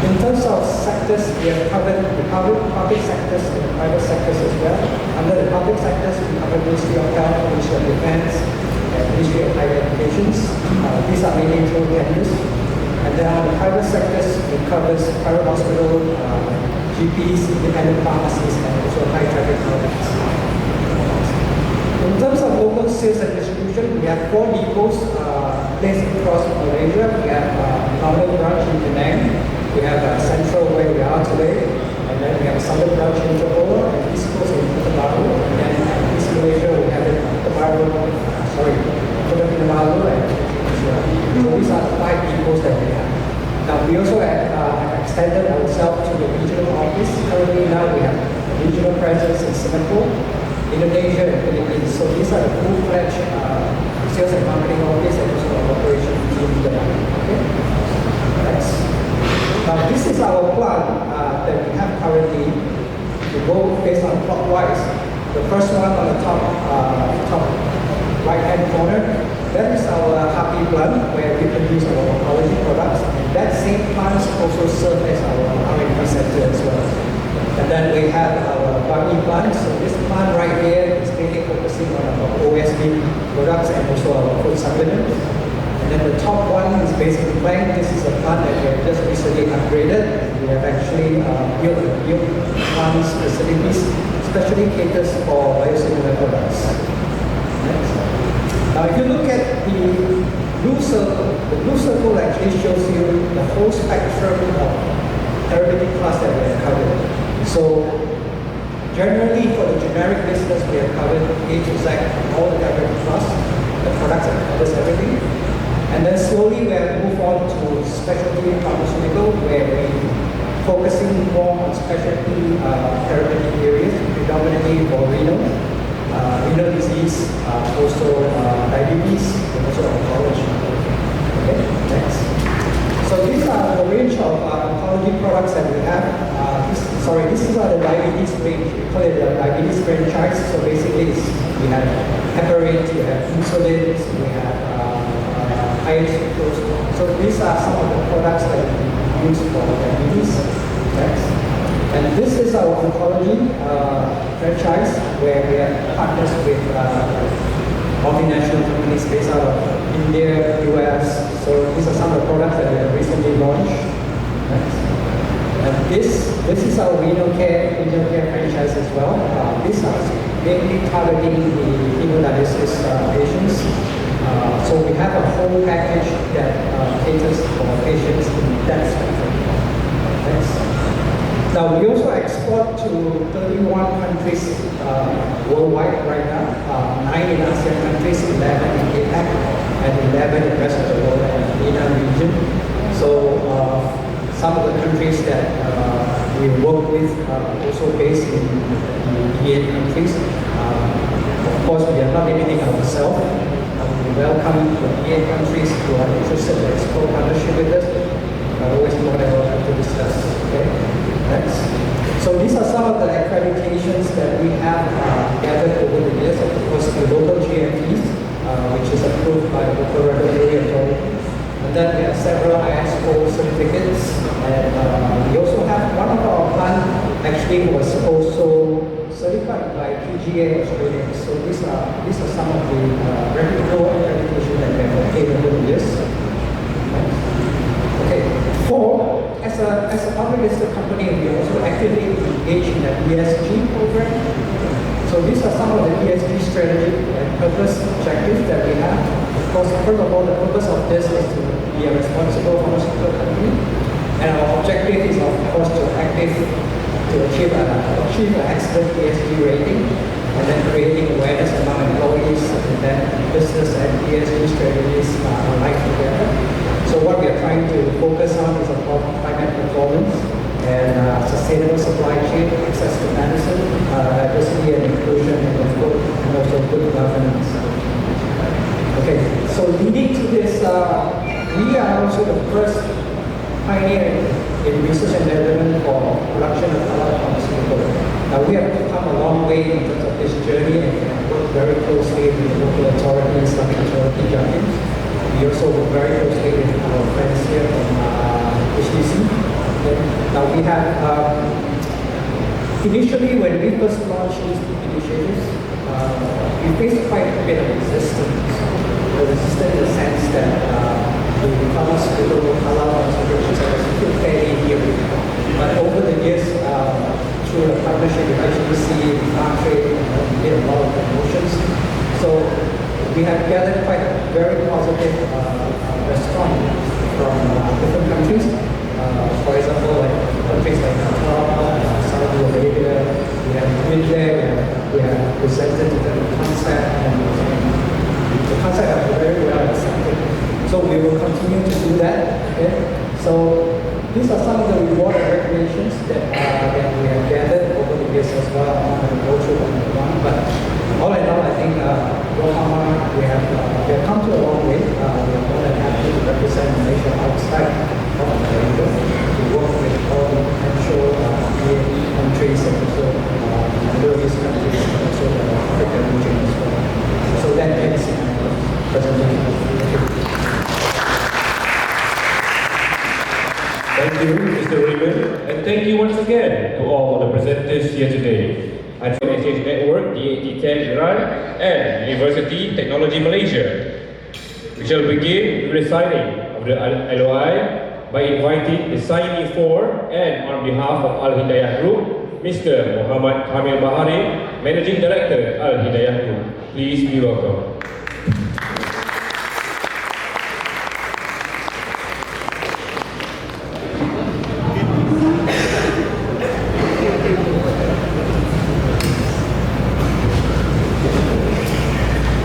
In terms of sectors, we have covered the public sectors and the private sectors as well. Under the public sectors, we cover Ministry of Health, Ministry of Defense, and Ministry of Higher Education. These are mainly through tenders. And then on the private sectors, it covers private hospital, GPs, independent pharmacies, and also high traffic outlets. In terms of local sales and distribution, we have 4 depots placed across Malaysia. We have northern branch in Penang, we have central where we are today, and then we have a southern branch in Johor, and east coast in Kota Baru, and then in East Malaysia we have it Kota Baru, Kota Kinabalu, and so these are the 5 depots that we have. Now we also have extended ourselves to the regional office. Currently now we have a regional presence in Singapore, Indonesia, and Philippines. So these are the full-fledged sales and marketing office and also our operation teams there. Okay? Next. Now this is our plan that we have currently. To go based on clockwise. The first one on the top right-hand corner, that is our Happy plant where we produce our oncology products. And that same plant also serves as our R&D center as well. And then we have our Bangi plant. So this plant right here is mainly focusing on our OSD products and also our food supplements. And then the top one is basically Plank. This is a plant that we have just recently upgraded. We have actually built plants facilities, especially caters for biosimilar products. Next. Now if you look at the blue circle actually shows you the whole spectrum of therapeutic class that we have covered. So generally for the generic business we have covered A to Z, all the therapeutic class, the products that covers everything. And then slowly we have moved on to specialty pharmaceutical where we're focusing more on specialty therapeutic areas, predominantly for renal disease, also diabetes, and also oncology. Okay, next. So these are the range of oncology products that we have. This is the diabetes range. We call it the diabetes franchise. So basically we have heparin, we have insulin, we have so these are some of the products that we use for diabetes. Next. And this is our oncology franchise where we have partners with multinational companies based out of India, US. So these are some of the products that we have recently launched. Next. And this is our renal care franchise as well. These are mainly targeting the hemodialysis patients. So we have a whole package that caters for patients in that spectrum. Next. Now we also export to 31 countries worldwide right now, 9 in ASEAN countries, 11 in APAC, and 11 in the rest of the world and the MENA region. So some of the countries that we work with are also based in the D-8 countries. Of course, we are not limiting ourselves. We welcome the D-8 countries who are interested in explore partnership with us. Always more than welcome to discuss. Okay? Next. So these are some of the accreditations that we have gathered over the years. Of course, the local GMPs, which is approved by the local regulatory authority. And then we have several ISO certificates. And we also have one of our plants actually was also certified by PGA Australia. So these are some of the reputable accreditation that we have obtained over the years. Okay. As a public listed company, we also actively engage in the ESG program. So these are some of the ESG strategy and purpose objectives that we have. Of course, first of all, the purpose of this is to be a responsible pharmaceutical company. And our objective is, of course, to achieve an excellent ESG rating, and then creating awareness among employees, and then business and ESG strategies aligned together. So what we are trying to focus on is about climate performance and sustainable supply chain, access to medicine, diversity and inclusion, and also good governance. Okay, so leading to this, we are also the first pioneer in research and development for production of halal pharmaceuticals. Now we have come a long way in terms of this journey and work very closely with the local authorities, Islamic authority judges. We also work very closely with our friends here from HDC. Okay. Now we have, initially when we first launched these initiatives, we faced quite a bit of resistance. The resistance in the sense that the pharmaceutical halal pharmaceutical was still fairly new. But over the years, we have gathered quite a very positive response from different countries. For example, like countries like Qatar, Saudi Arabia, we have been there, we have presented the concept, and the concept is very well accepted. So we will continue to do that. Okay? So these are some of the reward and recognitions that we have gathered over the years as well. I'm not going to go through one, but all in all, I think Yokohama, we have come to a long way. We are more than happy to represent Malaysia outside of Malaysia, to work with all the potential countries and also Middle East countries and also the African region as well. So that ends my presentation. Thank you, Mr. Raymond, and thank you once again to all the presenters here today. At Exchange Network, D-8 TTEN Iran, and University Technology Malaysia. We shall begin with the signing of the LOI by inviting the signee for and on behalf of Al-Hidayah Group, Mr. Muhammad Kamil Bahari, Managing Director, Al-Hidayah Group. Please be welcome.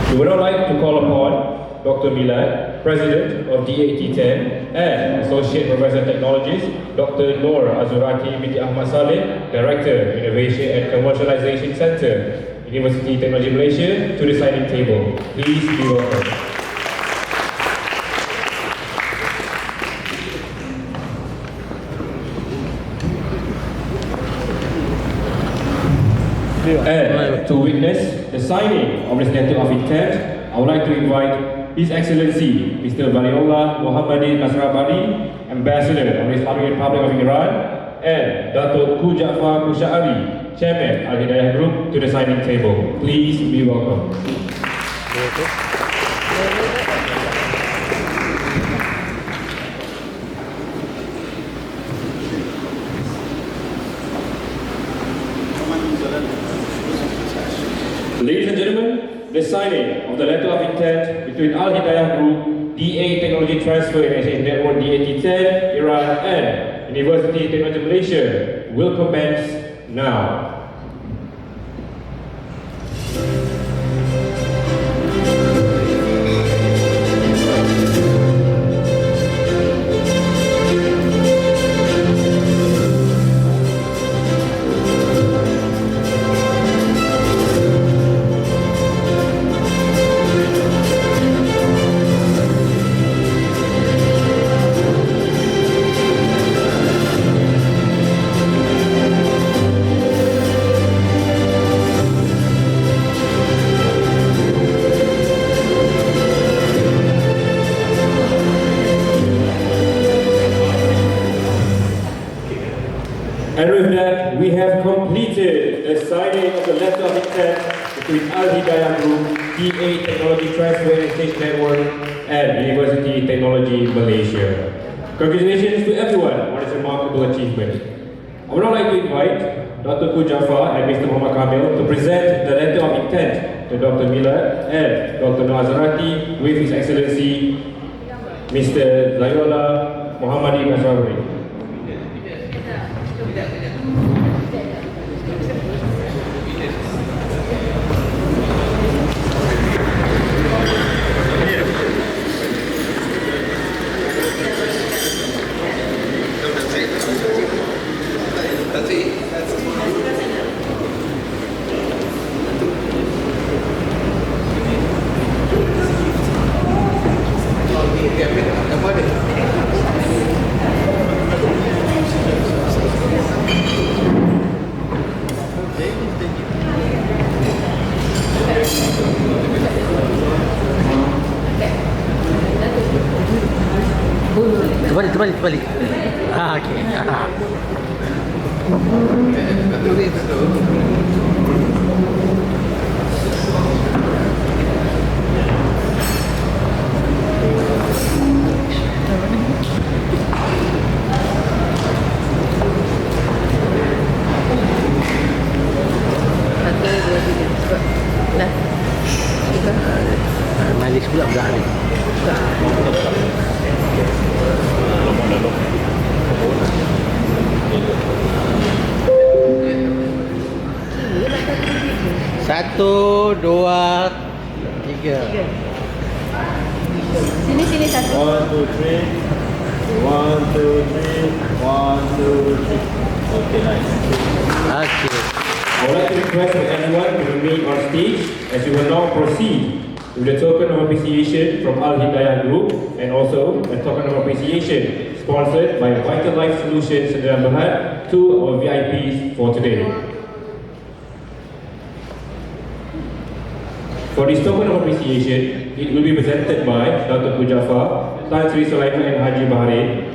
We would now like to call upon Dr. Milad, President of D-8 TTEN, and Associate Professor Technologies, Dr. Noor Azurati binti Ahmad Saleh, Director, Innovation and Commercialization Center, University Technology Malaysia, to the signing table. Please be welcome. And to witness the signing of this letter of intent, I would like to invite His Excellency Mr. Waliullah Muhammadi Nasrabadi, Ambassador of the Islamic Republic of Iran, and Datuk Ku Ja'far Kusha'ari, Chairman Al-Hidayah Group, to the signing table. Please be welcome. Ladies and gentlemen, the signing of the letter of intent between Al-Hidayah Group, D-8 Technology Transfer and Exchange Network, D-8 TTEN, Iran, and University Technology Malaysia will commence now. And with that, we have completed the signing of the letter of intent between Al-Hidayah Group, D-8 Technology Transfer and Exchange Network, and University Technology Malaysia. Congratulations to everyone on this remarkable achievement. I would now like to invite Dr. Ku Ja'far and Mr. Muhammad Kamil to present the letter of intent to Dr. Milad and Dr. Nazarati with His Excellency Mr. Waliullah Muhammadi Nasrabadi. Terbalik. Okey. Satu, dua, tiga. Dah. Tiga. Satu, dua, tiga. Sini satu. 1, 2, 3. 1, 2, 3. 1, 2, 3. Okay, nice. Okay. I would like to request for everyone to remain on stage as we will now proceed with the token of appreciation from Al-Hidayah Group and also a token of appreciation sponsored by Vital Life Solutions Sdn Bhd to our VIPs for today. For this token of appreciation, it will be presented by Dr. Jafar, Tan Sri Sulaiman and Haji Bahrain.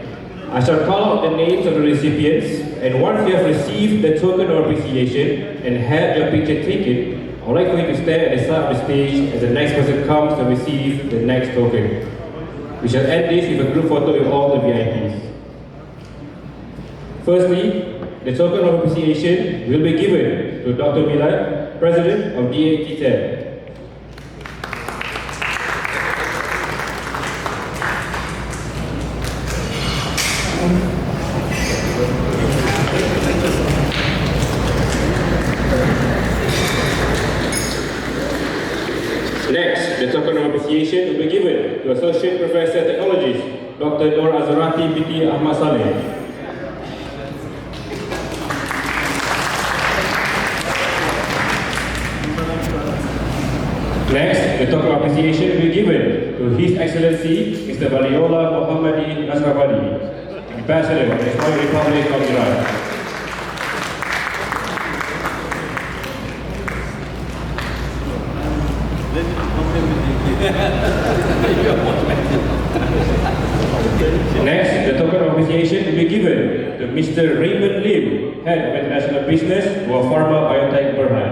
I shall call out the names of the recipients, and once you have received the token of appreciation and had your picture taken, I would like for you to stand at the side of the stage as the next person comes to receive the next token. We shall end this with a group photo with all the VIPs. Firstly, the token of appreciation will be given to Dr. Milad, President of D-8 TTEN. Next, the token of appreciation will be given to Associate Professor of Technologies, Dr. Nur Azrati binti Ahmad Saleh. Next, the token of appreciation will be given to His Excellency Mr. Baliola Mohammadi Nasrabadi, Ambassador of the Islamic Republic of Iran. Next, the token of appreciation will be given to Mr. Raymond Lim, Head of International Business for Pharma Biotech Berhad.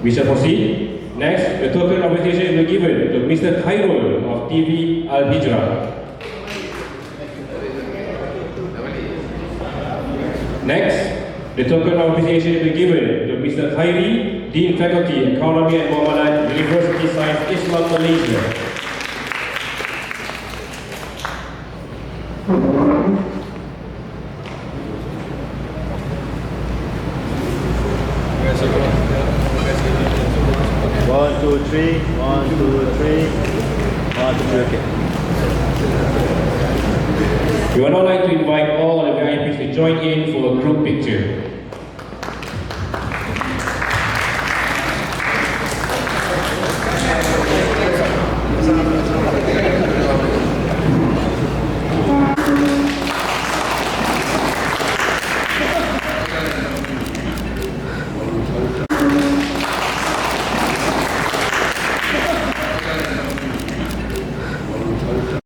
We shall proceed. Next, the token of appreciation will be given to Mr. Khairul of TV Al-Hijrah. Next, the token of appreciation will be given to Mr. Khairi, Dean Faculty, Economy and Muamalat, University Science, Islam, Malaysia. One, two, three. 1, 2, 3. 1, 2, 3. Okay. We would now like to invite all the VIPs to join in for a group picture.